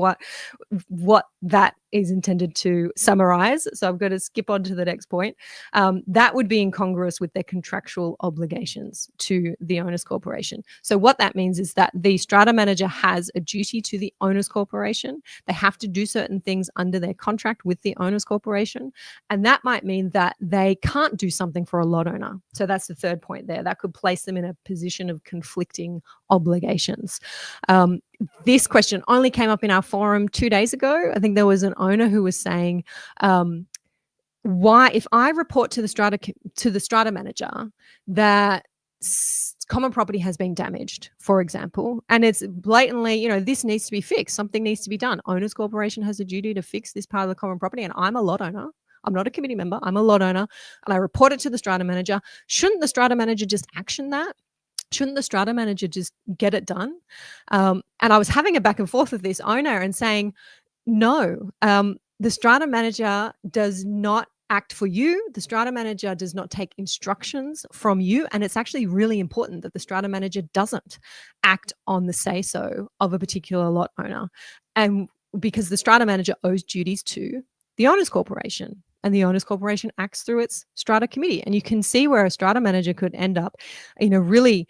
what that is intended to summarize. So I'm going to skip on to the next point. That would be incongruous with their contractual obligations to the owners corporation. So what that means is that the strata manager has a duty to the owners corporation. They have to do certain things under their contract with the owners corporation. And that might mean that they can't do something for a lot owner. So that's the third point there. That could place them in a position of conflicting obligations. This question only came up in our forum 2 days ago. I think there was an owner who was saying, why, if I report to the strata manager that common property has been damaged, for example, and it's blatantly, this needs to be fixed, something needs to be done. Owners corporation has a duty to fix this part of the common property, and I'm a lot owner. I'm not a committee member. I'm a lot owner, and I report it to the strata manager. Shouldn't the strata manager just action that? shouldn't the strata manager just get it done? And I was having a back and forth with this owner and saying, no, the strata manager does not act for you. The strata manager does not take instructions from you. And it's actually really important that the strata manager doesn't act on the say-so of a particular lot owner. And because the strata manager owes duties to the owners corporation, and the owners corporation acts through its strata committee. And you can see where a strata manager could end up in a really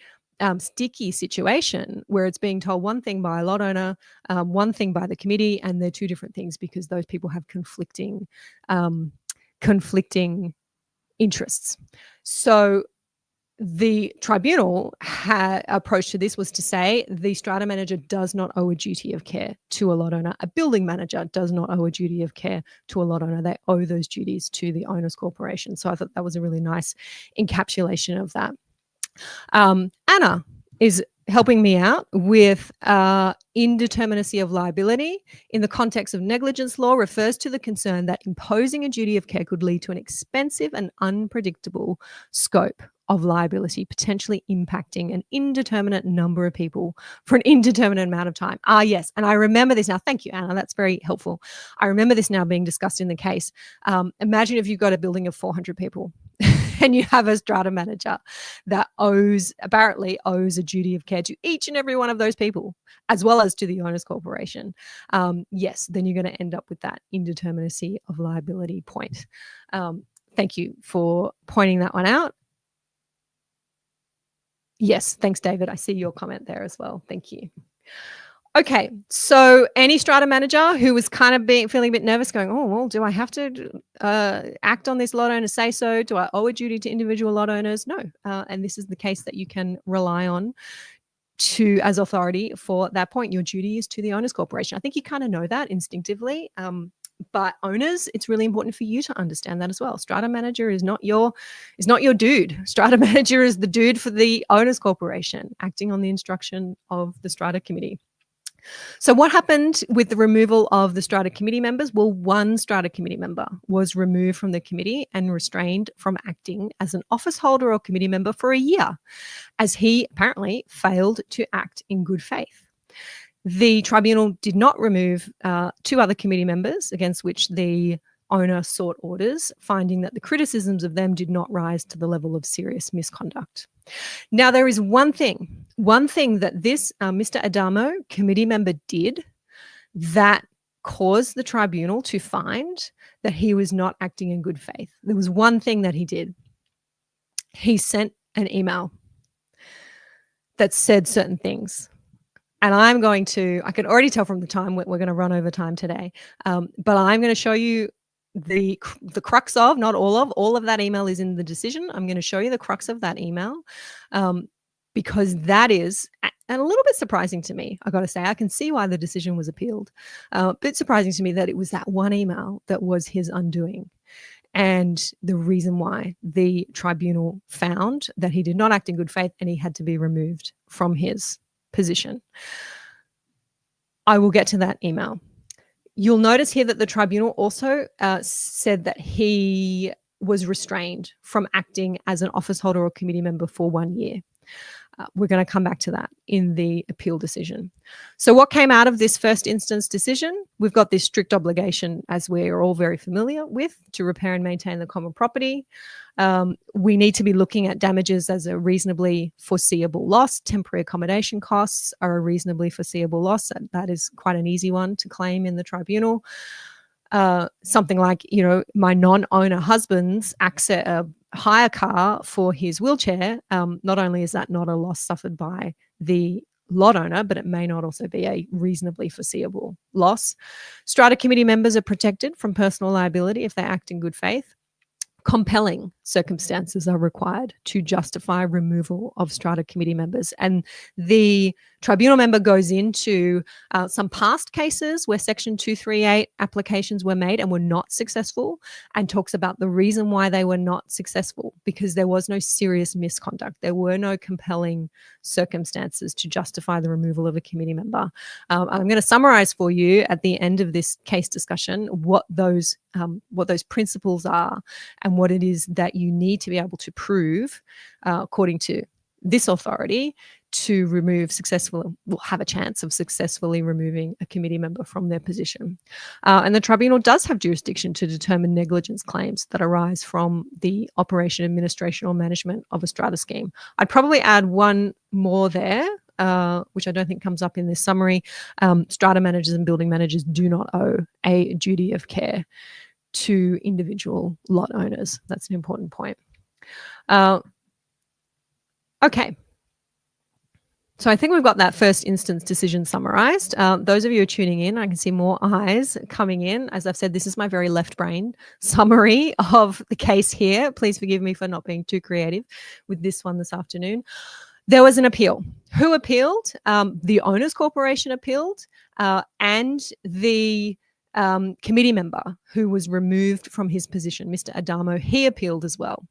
sticky situation where it's being told one thing by a lot owner, one thing by the committee, and they're two different things because those people have conflicting interests. So the tribunal approach to this was to say the strata manager does not owe a duty of care to a lot owner. A building manager does not owe a duty of care to a lot owner. They owe those duties to the owners corporation. So I thought that was a really nice encapsulation of that. Anna is helping me out with indeterminacy of liability in the context of negligence law refers to the concern that imposing a duty of care could lead to an expensive and unpredictable scope of liability, potentially impacting an indeterminate number of people for an indeterminate amount of time. Yes. And I remember this now. Thank you, Anna. That's very helpful. I remember this now being discussed in the case. Imagine if you've got a building of 400 people and you have a strata manager that apparently owes a duty of care to each and every one of those people, as well as to the owners corporation. Yes, then you're going to end up with that indeterminacy of liability point. Thank you for pointing that one out. Yes, thanks, David. I see your comment there as well. Thank you. Okay, so any strata manager who was kind of feeling a bit nervous going, oh, well, do I have to act on this lot owner say so? Do I owe a duty to individual lot owners? No. And this is the case that you can rely on as authority for that point. Your duty is to the owners corporation. I think you kind of know that instinctively. But owners, it's really important for you to understand that as well. Strata manager is not your dude. Strata manager is the dude for the owners corporation, acting on the instruction of the strata committee. So what happened with the removal of the strata committee members? Well, one strata committee member was removed from the committee and restrained from acting as an office holder or committee member for a year, as he apparently failed to act in good faith. The tribunal did not remove two other committee members against which the owner sought orders, finding that the criticisms of them did not rise to the level of serious misconduct. Now, there is one thing that this Mr. Adamo committee member did that caused the tribunal to find that he was not acting in good faith. There was one thing that he did. He sent an email that said certain things. And I can already tell from the time we're going to run over time today, but I'm going to show you the crux of, not all of that email is in the decision. I'm going to show you the crux of that email because that is a little bit surprising to me. I got to say, I can see why the decision was appealed. A bit surprising to me that it was that one email that was his undoing. And the reason why the tribunal found that he did not act in good faith and he had to be removed from his position. I will get to that email. You'll notice here that the tribunal also said that he was restrained from acting as an office holder or committee member for 1 year. We're going to come back to that in the appeal decision. So what came out of this first instance decision? We've got this strict obligation, as we're all very familiar with, to repair and maintain the common property. We need to be looking at damages as a reasonably foreseeable loss. Temporary accommodation costs are a reasonably foreseeable loss. And that is quite an easy one to claim in the tribunal. Something like, my non-owner husband's hire car for his wheelchair. Not only is that not a loss suffered by the lot owner, but it may not also be a reasonably foreseeable loss. Strata committee members are protected from personal liability if they act in good faith. Compelling circumstances are required to justify removal of strata committee members. And the tribunal member goes into some past cases where Section 238 applications were made and were not successful, and talks about the reason why they were not successful, because there was no serious misconduct. There were no compelling circumstances to justify the removal of a committee member. I'm going to summarize for you at the end of this case discussion what those principles are and what it is that you need to be able to prove according to this authority to have a chance of successfully removing a committee member from their position. And the tribunal does have jurisdiction to determine negligence claims that arise from the operation, administration, or management of a strata scheme. I'd probably add one more there, which I don't think comes up in this summary. Strata managers and building managers do not owe a duty of care to individual lot owners. That's an important point. Okay. So I think we've got that first instance decision summarized. Those of you who are tuning in, I can see more eyes coming in. As I've said, this is my very left brain summary of the case here. Please forgive me for not being too creative with this one this afternoon. There was an appeal. Who appealed? The Owners Corporation appealed, and the committee member who was removed from his position, Mr. Adamo, he appealed as well.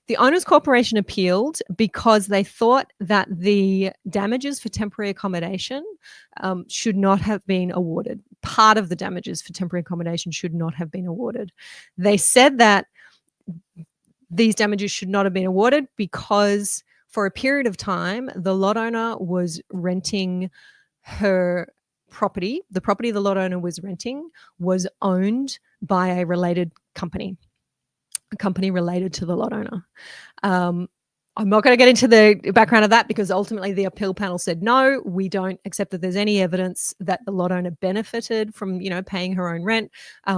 The Owners Corporation appealed because they thought that the damages for temporary accommodation should not have been awarded. Part of the damages for temporary accommodation should not have been awarded. They said that these damages should not have been awarded because for a period of time, the lot owner was renting her property. The property the lot owner was renting was owned by a related company. A company related to the lot owner. I'm not going to get into the background of that because ultimately the appeal panel said, no, we don't accept that there's any evidence that the lot owner benefited from, paying her own rent.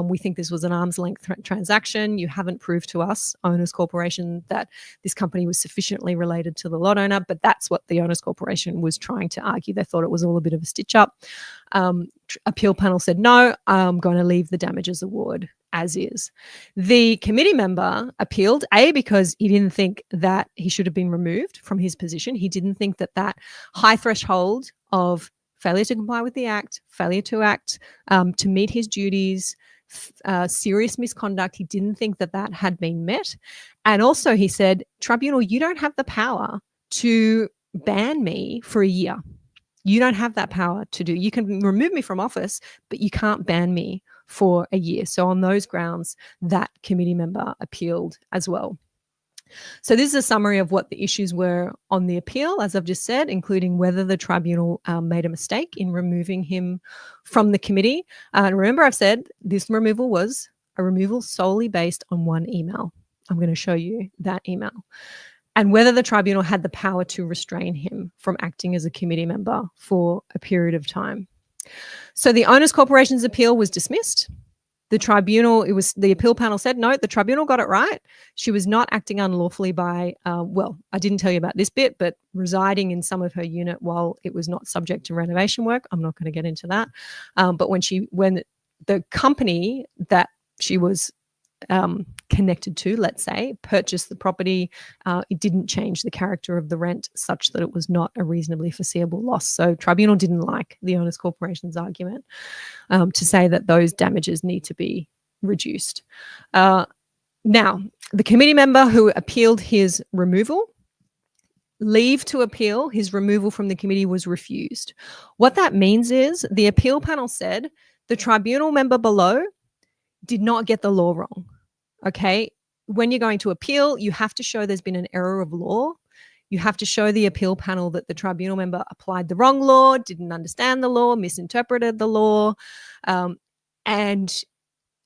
We think this was an arm's length transaction. You haven't proved to us, Owners Corporation, that this company was sufficiently related to the lot owner, but that's what the Owners Corporation was trying to argue. They thought it was all a bit of a stitch up. Appeal panel said, no, I'm going to leave the damages award as is. The committee member appealed, because he didn't think that he should have been removed from his position. He didn't think that that high threshold of failure to comply with the act, failure to act to meet his duties, serious misconduct, he didn't think that that had been met. And also he said, tribunal, you don't have the power to ban me for a year. You don't have that power to do. You can remove me from office, but you can't ban me for a year. So on those grounds, that committee member appealed as well. So this is a summary of what the issues were on the appeal, as I've just said, including whether the tribunal made a mistake in removing him from the committee. And remember, I've said this removal was a removal solely based on one email. I'm going to show you that email. And whether the tribunal had the power to restrain him from acting as a committee member for a period of time. So the Owners Corporation's appeal was dismissed. The appeal panel said, no, the tribunal got it right. She was not acting unlawfully by, I didn't tell you about this bit, but residing in some of her unit while it was not subject to renovation work. I'm not going to get into that. But when the company that she was connected to, let's say, purchased the property, it didn't change the character of the rent such that it was not a reasonably foreseeable loss. So tribunal didn't like the Owners Corporation's argument to say that those damages need to be reduced. Now, the committee member who appealed his removal, leave to appeal his removal from the committee was refused. What that means is the appeal panel said the tribunal member below did not get the law wrong. Okay. When you're going to appeal, you have to show there's been an error of law. You have to show the appeal panel that the tribunal member applied the wrong law, didn't understand the law, misinterpreted the law. And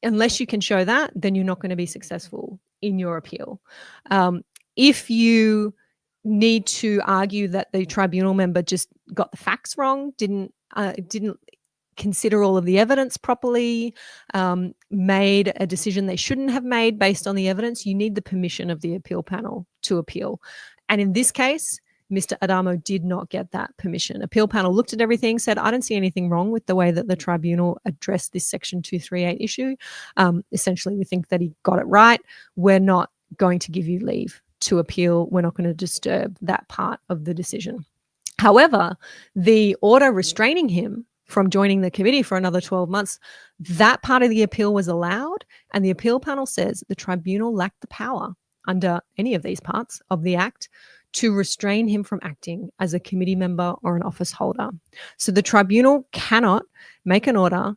unless you can show that, then you're not going to be successful in your appeal. If you need to argue that the tribunal member just got the facts wrong, didn't consider all of the evidence properly, made a decision they shouldn't have made based on the evidence, you need the permission of the appeal panel to appeal. And in this case, Mr. Adamo did not get that permission. Appeal panel looked at everything, said, I don't see anything wrong with the way that the tribunal addressed this Section 238 issue. Essentially, we think that he got it right. We're not going to give you leave to appeal. We're not going to disturb that part of the decision. However, the order restraining him from joining the committee for another 12 months, that part of the appeal was allowed, and the appeal panel says the tribunal lacked the power under any of these parts of the Act to restrain him from acting as a committee member or an office holder. So the tribunal cannot make an order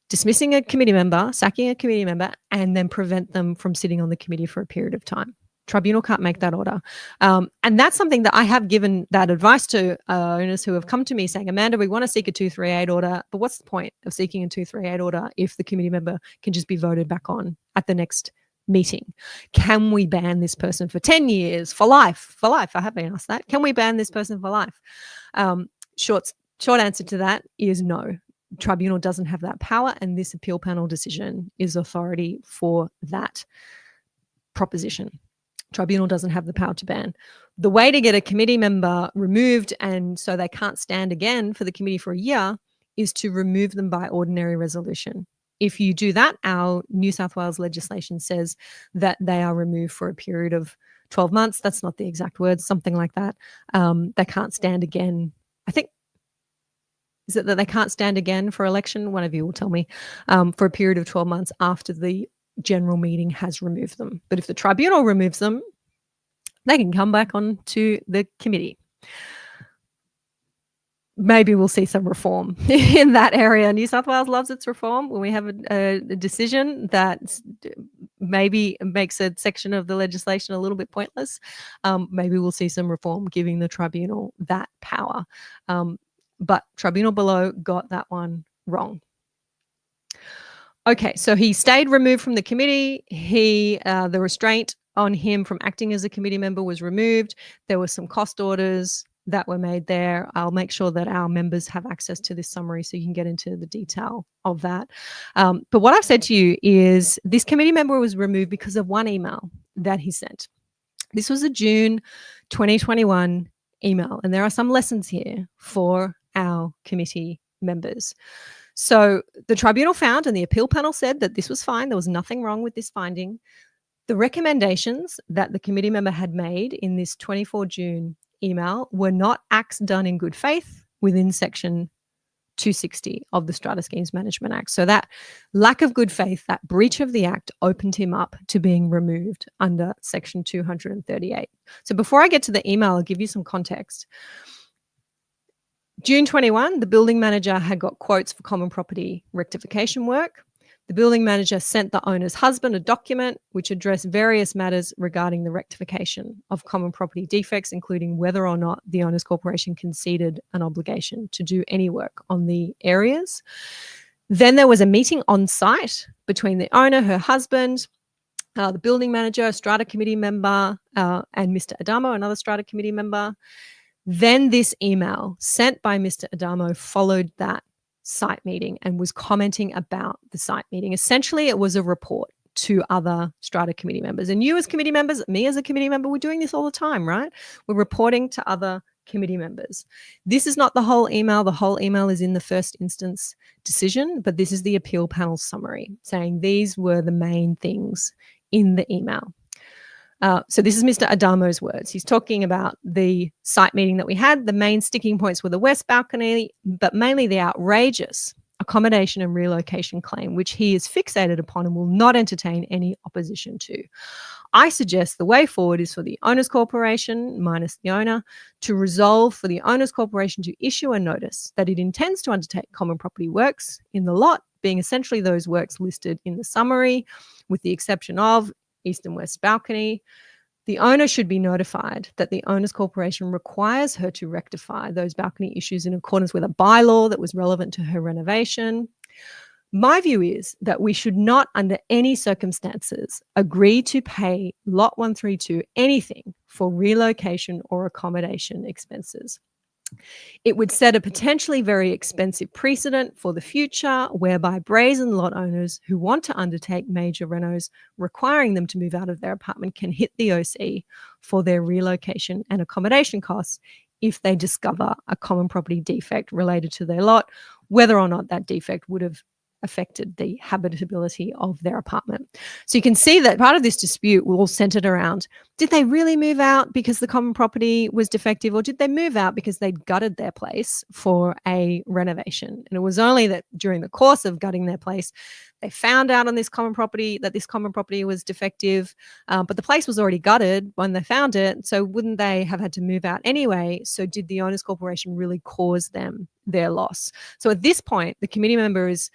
dismissing a committee member, sacking a committee member, and then prevent them from sitting on the committee for a period of time. Tribunal can't make that order. And that's something that I have given that advice to owners who have come to me saying, Amanda, we want to seek a 238 order, but what's the point of seeking a 238 order if the committee member can just be voted back on at the next meeting? Can we ban this person for 10 years, for life? For life, I have been asked that. Can we ban this person for life? Short answer to that is no. Tribunal doesn't have that power, and this appeal panel decision is authority for that proposition. Tribunal doesn't have the power to ban. The way to get a committee member removed and so they can't stand again for the committee for a year is to remove them by ordinary resolution. If you do that, our New South Wales legislation says that they are removed for a period of 12 months. That's not the exact words, something like that. They can't stand again. I think, is it that they can't stand again for election? One of you will tell me, for a period of 12 months after the general meeting has removed them. But if the tribunal removes them, they can come back on to the committee. Maybe we'll see some reform in that area. New South Wales loves its reform. When we have a decision that maybe makes a section of the legislation a little bit pointless, maybe we'll see some reform giving the tribunal that power. But tribunal below got that one wrong. Okay, so he stayed removed from the committee. The restraint on him from acting as a committee member was removed. There were some cost orders that were made there. I'll make sure that our members have access to this summary so you can get into the detail of that. But what I've said to you is this committee member was removed because of one email that he sent. This was a June 2021 email, and there are some lessons here for our committee members. So the tribunal found, and the appeal panel said, that this was fine. There was nothing wrong with this finding. The recommendations that the committee member had made in this 24 June email were not acts done in good faith within Section 260 of the Strata Schemes Management Act. So that lack of good faith, that breach of the Act, opened him up to being removed under Section 238. So before I get to the email, I'll give you some context. June 21, the building manager had got quotes for common property rectification work. The building manager sent the owner's husband a document which addressed various matters regarding the rectification of common property defects, including whether or not the owner's corporation conceded an obligation to do any work on the areas. Then there was a meeting on site between the owner, her husband, the building manager, a Strata committee member, and Mr. Adamo, another Strata committee member. Then this email sent by Mr. Adamo followed that site meeting and was commenting about the site meeting. Essentially, it was a report to other Strata committee members. And you as committee members, me as a committee member, we're doing this all the time, right? We're reporting to other committee members. This is not the whole email. The whole email is in the first instance decision, but this is the appeal panel summary saying these were the main things in the email. So this is Mr. Adamo's words. He's talking about the site meeting that we had. The main sticking points were the west balcony, but mainly the outrageous accommodation and relocation claim, which he is fixated upon and will not entertain any opposition to. I suggest the way forward is for the owners corporation, minus the owner, to resolve for the owners corporation to issue a notice that it intends to undertake common property works in the lot, being essentially those works listed in the summary, with the exception of east and west balcony. The owner should be notified that the owners corporation requires her to rectify those balcony issues in accordance with a bylaw that was relevant to her renovation. My view is that we should not, under any circumstances, agree to pay Lot 132 anything for relocation or accommodation expenses. It would set a potentially very expensive precedent for the future, whereby brazen lot owners who want to undertake major renos requiring them to move out of their apartment can hit the OC for their relocation and accommodation costs if they discover a common property defect related to their lot, whether or not that defect would have affected the habitability of their apartment. So you can see that part of this dispute was all centered around, did they really move out because the common property was defective, or did they move out because they'd gutted their place for a renovation? And it was only that during the course of gutting their place, they found out on this common property that this common property was defective, but the place was already gutted when they found it. So wouldn't they have had to move out anyway? So did the owners corporation really cause them their loss? So at this point, the committee member is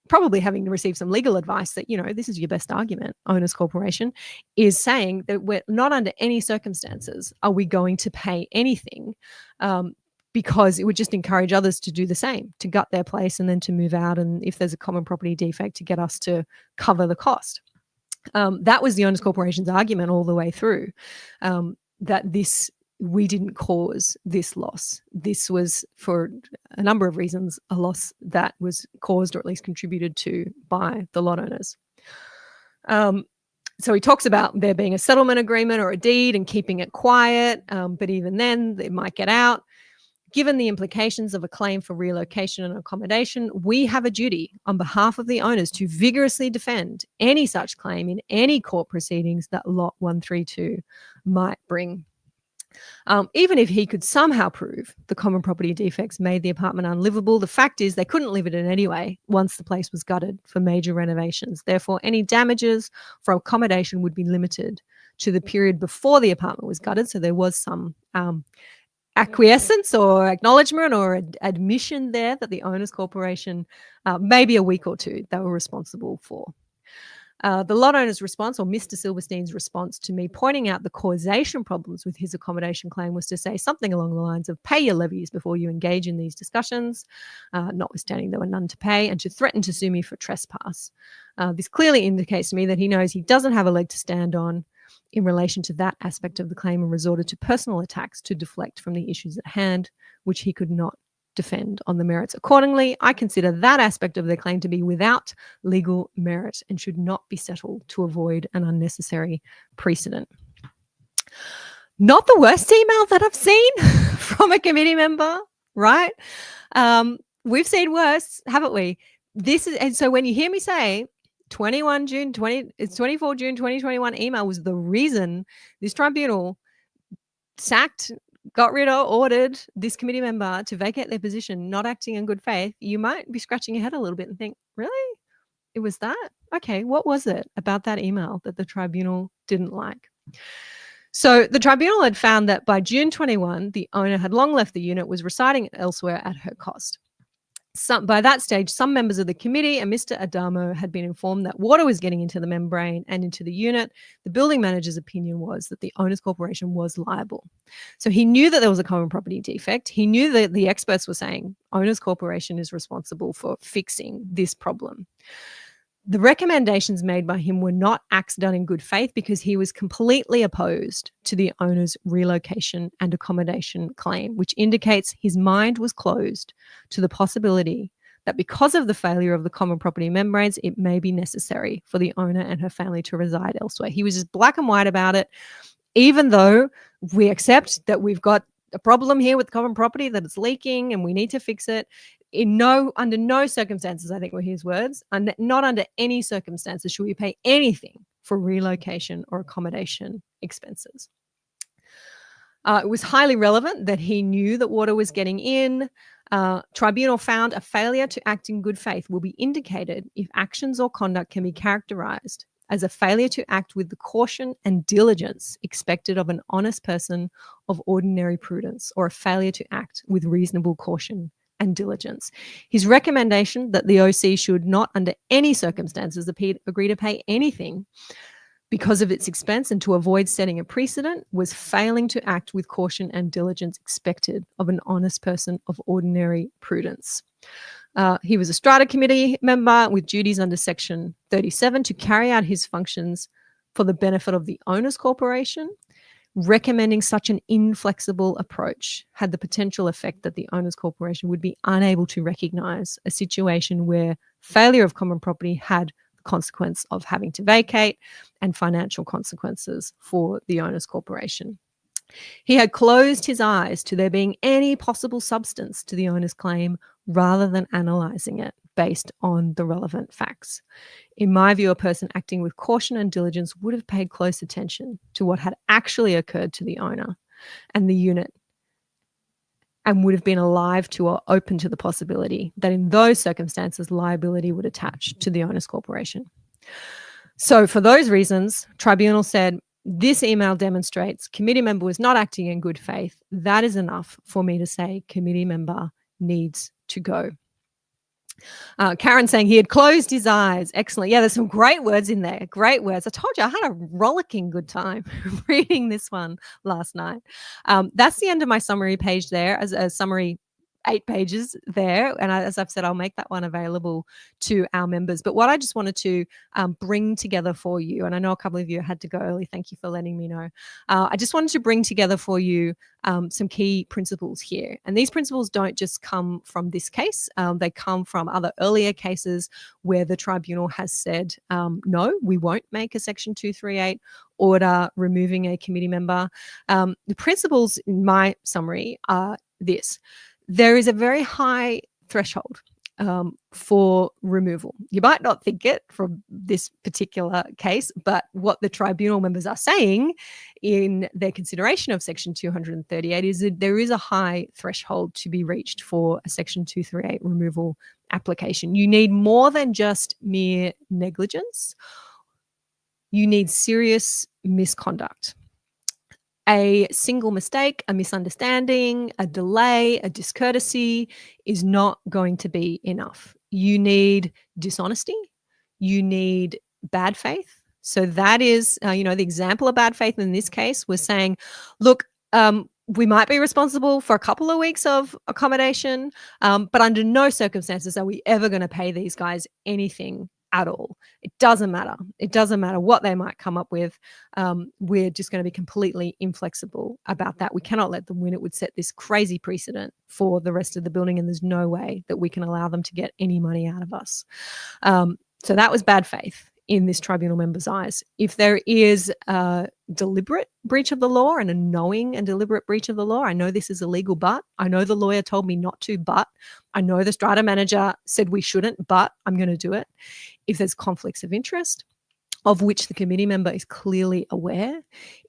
probably having received some legal advice that, this is your best argument, Owners Corporation, is saying that we're not under any circumstances are we going to pay anything, because it would just encourage others to do the same, to gut their place and then to move out. And if there's a common property defect, to get us to cover the cost. That was the Owners Corporation's argument all the way through, that we didn't cause this loss. This was, for a number of reasons, a loss that was caused or at least contributed to by the lot owners. So he talks about there being a settlement agreement or a deed and keeping it quiet, but even then it might get out. Given the implications of a claim for relocation and accommodation, we have a duty on behalf of the owners to vigorously defend any such claim in any court proceedings that Lot 132 might bring. Even if he could somehow prove the common property defects made the apartment unlivable, the fact is they couldn't live in it anyway once the place was gutted for major renovations. Therefore, any damages for accommodation would be limited to the period before the apartment was gutted. So there was some acquiescence or acknowledgement or admission there that the Owners Corporation, maybe a week or two, they were responsible for. The lot owner's response, or Mr. Silverstein's response to me pointing out the causation problems with his accommodation claim, was to say something along the lines of pay your levies before you engage in these discussions, notwithstanding there were none to pay, and to threaten to sue me for trespass. This clearly indicates to me that he knows he doesn't have a leg to stand on in relation to that aspect of the claim, and resorted to personal attacks to deflect from the issues at hand, which he could not defend on the merits. Accordingly, I consider that aspect of the claim to be without legal merit and should not be settled to avoid an unnecessary precedent. Not the worst email that I've seen from a committee member, right? We've seen worse, haven't we? And so when you hear me say 24 June 2021 email was the reason this tribunal sacked, got rid of, ordered this committee member to vacate their position, not acting in good faith, you might be scratching your head a little bit and think, really? It was that? Okay, what was it about that email that the tribunal didn't like? So the tribunal had found that by June 21, the owner had long left the unit, was residing elsewhere at her cost. By that stage, some members of the committee and Mr. Adamo had been informed that water was getting into the membrane and into the unit. The building manager's opinion was that the Owners Corporation was liable. So he knew that there was a common property defect. He knew that the experts were saying Owners Corporation is responsible for fixing this problem. The recommendations made by him were not acts done in good faith, because he was completely opposed to the owner's relocation and accommodation claim, which indicates his mind was closed to the possibility that because of the failure of the common property membranes, it may be necessary for the owner and her family to reside elsewhere. He was just black and white about it, even though we accept that we've got a problem here with common property, that it's leaking and we need to fix it. Under no circumstances, I think were his words, and not under any circumstances should we pay anything for relocation or accommodation expenses. It was highly relevant that he knew that water was getting in. Tribunal found a failure to act in good faith will be indicated if actions or conduct can be characterized as a failure to act with the caution and diligence expected of an honest person of ordinary prudence, or a failure to act with reasonable caution and diligence. His recommendation that the OC should not under any circumstances agree to pay anything because of its expense and to avoid setting a precedent was failing to act with caution and diligence expected of an honest person of ordinary prudence. He was a Strata committee member with duties under Section 37 to carry out his functions for the benefit of the Owners Corporation. Recommending such an inflexible approach had the potential effect that the Owners Corporation would be unable to recognize a situation where failure of common property had the consequence of having to vacate and financial consequences for the Owners Corporation. He had closed his eyes to there being any possible substance to the owner's claim rather than analysing it based on the relevant facts. In my view, a person acting with caution and diligence would have paid close attention to what had actually occurred to the owner and the unit, and would have been alive to or open to the possibility that in those circumstances, liability would attach to the Owners Corporation. So for those reasons, tribunal said, this email demonstrates committee member was not acting in good faith. That is enough for me to say committee member needs to go. Karen saying he had closed his eyes. Excellent. Yeah, there's some great words in there. Great words. I told you I had a rollicking good time reading this one last night. That's the end of my summary page there, as a summary 8 pages there. And as I've said, I'll make that one available to our members. But what I just wanted to bring together for you, and I know a couple of you had to go early. Thank you for letting me know. I just wanted to bring together for you some key principles here. And these principles don't just come from this case. They come from other earlier cases where the tribunal has said, no, we won't make a Section 238 order removing a committee member. The principles in my summary are this. There is a very high threshold for removal. You might not think it from this particular case, but what the tribunal members are saying in their consideration of Section 238 is that there is a high threshold to be reached for a Section 238 removal application. You need more than just mere negligence. You need serious misconduct. A single mistake, a misunderstanding, a delay, a discourtesy is not going to be enough. You need dishonesty. You need bad faith. So that is, the example of bad faith in this case was saying, look, we might be responsible for a couple of weeks of accommodation, but under no circumstances are we ever going to pay these guys anything at all. It doesn't matter. It doesn't matter what they might come up with. We're just going to be completely inflexible about that. We cannot let them win. It would set this crazy precedent for the rest of the building, and there's no way that we can allow them to get any money out of us. So that was bad faith in this tribunal member's eyes. If there is a deliberate breach of the law and a knowing and deliberate breach of the law, I know this is illegal, but I know the lawyer told me not to, but I know the strata manager said we shouldn't, but I'm going to do it. If there's conflicts of interest, of which the committee member is clearly aware,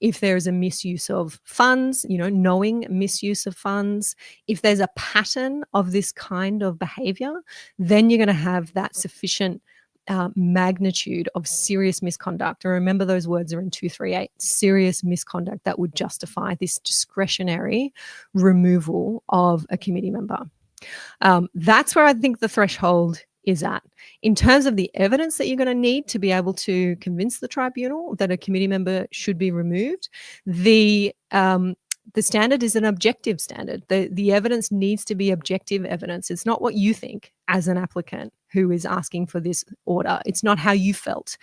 if there is a misuse of funds, knowing misuse of funds, if there's a pattern of this kind of behavior, then you're going to have that sufficient magnitude of serious misconduct. And remember, those words are in 238, serious misconduct that would justify this discretionary removal of a committee member. That's where I think the threshold is at. In terms of the evidence that you're going to need to be able to convince the tribunal that a committee member should be removed, the standard is an objective standard. The evidence needs to be objective evidence. It's not what you think as an applicant who is asking for this order. It's not how you felt.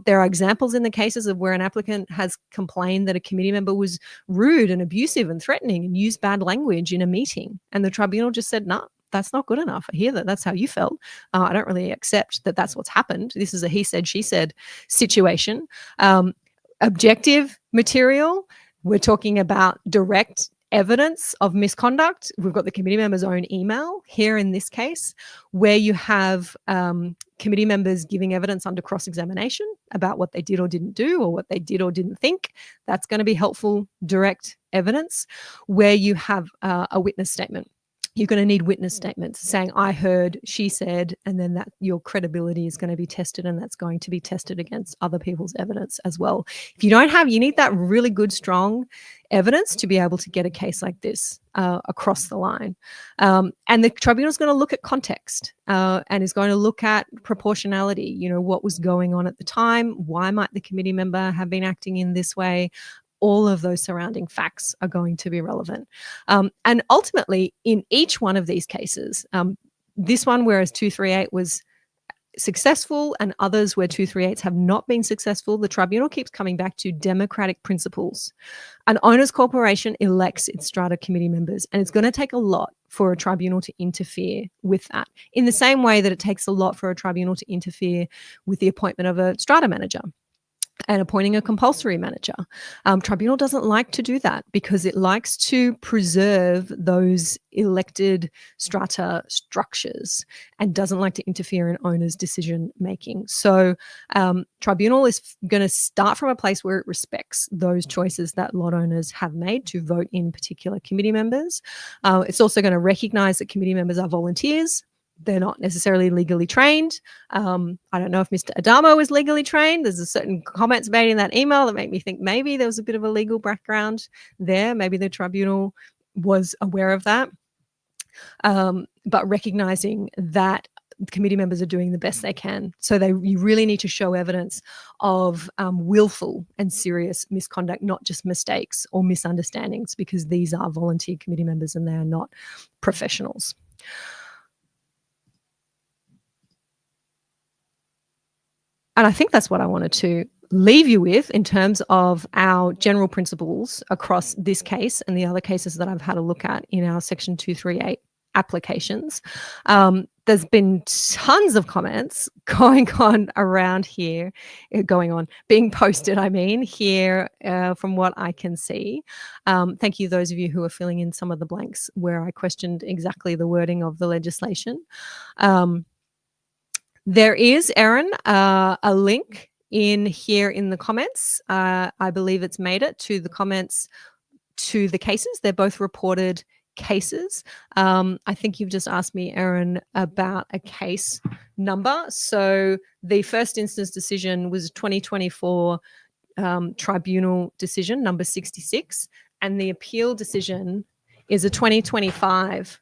There are examples in the cases of where an applicant has complained that a committee member was rude and abusive and threatening and used bad language in a meeting. And the tribunal just said, no, that's not good enough. I hear that that's how you felt. I don't really accept that that's what's happened. This is a he said, she said situation. Objective material. We're talking about direct evidence of misconduct. We've got the committee member's own email here in this case, where you have committee members giving evidence under cross-examination about what they did or didn't do, or what they did or didn't think. That's going to be helpful direct evidence. Where you have a witness statement. You're going to need witness statements saying, I heard, she said, and then that your credibility is going to be tested, and that's going to be tested against other people's evidence as well. If you don't have, you need that really good, strong evidence to be able to get a case like this across the line. And the tribunal is going to look at context and is going to look at proportionality, what was going on at the time, why might the committee member have been acting in this way. All of those surrounding facts are going to be relevant. And ultimately, in each one of these cases, this one, whereas 238 was successful and others where 238s have not been successful, the tribunal keeps coming back to democratic principles. An owners corporation elects its strata committee members, and it's going to take a lot for a tribunal to interfere with that, in the same way that it takes a lot for a tribunal to interfere with the appointment of a strata manager and appointing a compulsory manager. Tribunal doesn't like to do that because it likes to preserve those elected strata structures and doesn't like to interfere in owners' decision making. So tribunal is going to start from a place where it respects those choices that lot owners have made to vote in particular committee members. It's also going to recognize that committee members are volunteers. They're not necessarily legally trained. I don't know if Mr. Adamo is legally trained. There's a certain comments made in that email that make me think maybe there was a bit of a legal background there. Maybe the tribunal was aware of that. But recognizing that committee members are doing the best they can. So you really need to show evidence of willful and serious misconduct, not just mistakes or misunderstandings, because these are volunteer committee members and they are not professionals. And I think that's what I wanted to leave you with in terms of our general principles across this case and the other cases that I've had a look at in our Section 238 applications. There's been tons of comments being posted, here from what I can see. Thank you, those of you who are filling in some of the blanks where I questioned exactly the wording of the legislation. There is, Erin, a link in here in the comments. I believe it's made it to the comments to the cases. They're both reported cases. I think you've just asked me, Erin, about a case number. So the first instance decision was 2024 tribunal decision number 66, and the appeal decision is a 2025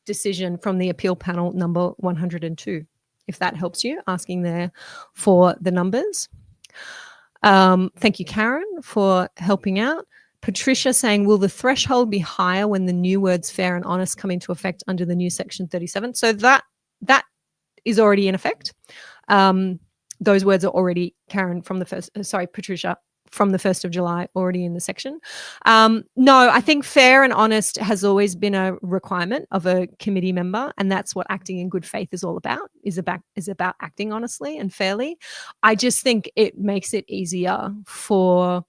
decision from the appeal panel number 102. If that helps you, asking there for the numbers. Thank you, Karen, for helping out. Patricia saying, will the threshold be higher when the new words fair and honest come into effect under the new Section 37? So that is already in effect. Those words are already, Karen, Patricia, from the 1st of July, already in the section. No, I think fair and honest has always been a requirement of a committee member, and that's what acting in good faith is all about, is about acting honestly and fairly. I just think it makes it easier for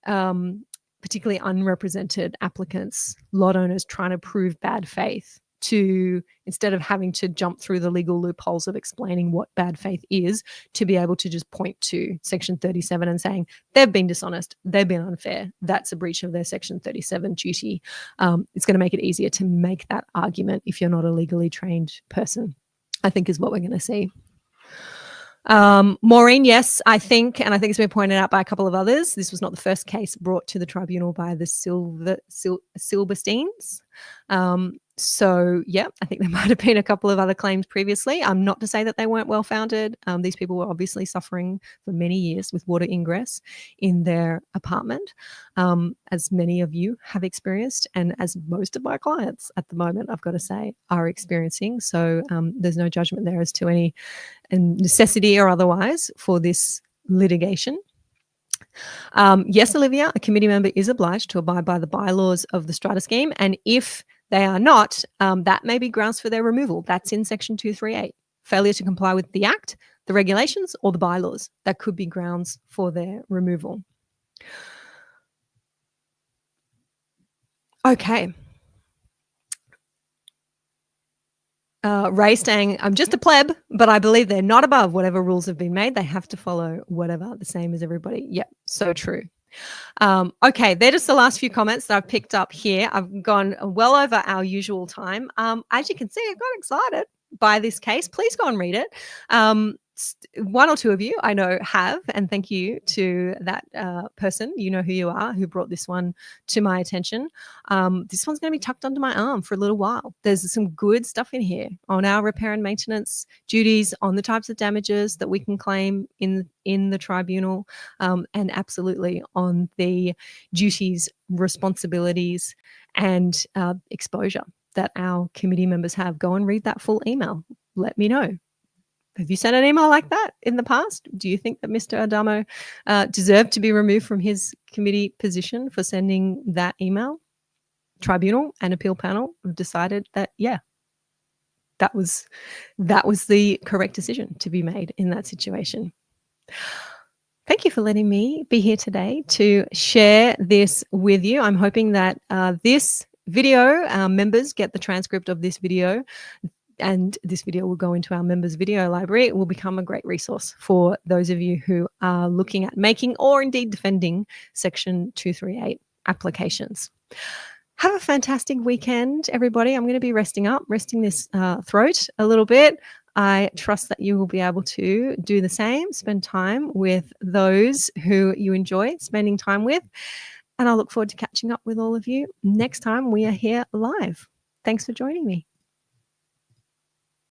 particularly unrepresented applicants, lot owners trying to prove bad faith, to, instead of having to jump through the legal loopholes of explaining what bad faith is, to be able to just point to Section 37 and saying they've been dishonest, they've been unfair, that's a breach of their Section 37 duty. It's going to make it easier to make that argument if you're not a legally trained person, I think is what we're going to see. Maureen, yes, I think it's been pointed out by a couple of others, this was not the first case brought to the tribunal by the Silbersteins. So, yeah, I think there might have been a couple of other claims previously. Not to say that they weren't well-founded. These people were obviously suffering for many years with water ingress in their apartment, as many of you have experienced, and as most of my clients at the moment, I've got to say, are experiencing. So there's no judgment there as to any necessity or otherwise for this litigation. Yes, Olivia, a committee member is obliged to abide by the bylaws of the Strata scheme, and if they are not, that may be grounds for their removal. That's in Section 238. Failure to comply with the Act, the regulations, or the bylaws. That could be grounds for their removal. Okay. Ray saying, I'm just a pleb, but I believe they're not above whatever rules have been made. They have to follow whatever, the same as everybody. Yep, so true. Okay, they're just the last few comments that I've picked up here. I've gone well over our usual time. As you can see, I got excited by this case. Please go and read it. One or two of you I know have, and thank you to that person, you know who you are, who brought this one to my attention. This one's going to be tucked under my arm for a little while. There's some good stuff in here on our repair and maintenance duties, on the types of damages that we can claim in the tribunal, and absolutely on the duties, responsibilities, and exposure that our committee members have. Go and read that full email. Let me know. Have you sent an email like that in the past? Do you think that Mr. Adamo deserved to be removed from his committee position for sending that email? Tribunal and appeal panel have decided that, yeah, that was the correct decision to be made in that situation. Thank you for letting me be here today to share this with you. I'm hoping that this video, members get the transcript of this video, and this video will go into our members video library. It will become a great resource for those of you who are looking at making or indeed defending Section 238 applications. Have a fantastic weekend, everybody. I'm going to be resting this throat a little bit. I trust that you will be able to do the same, spend time with those who you enjoy spending time with. And I look forward to catching up with all of you next time we are here live. Thanks for joining me.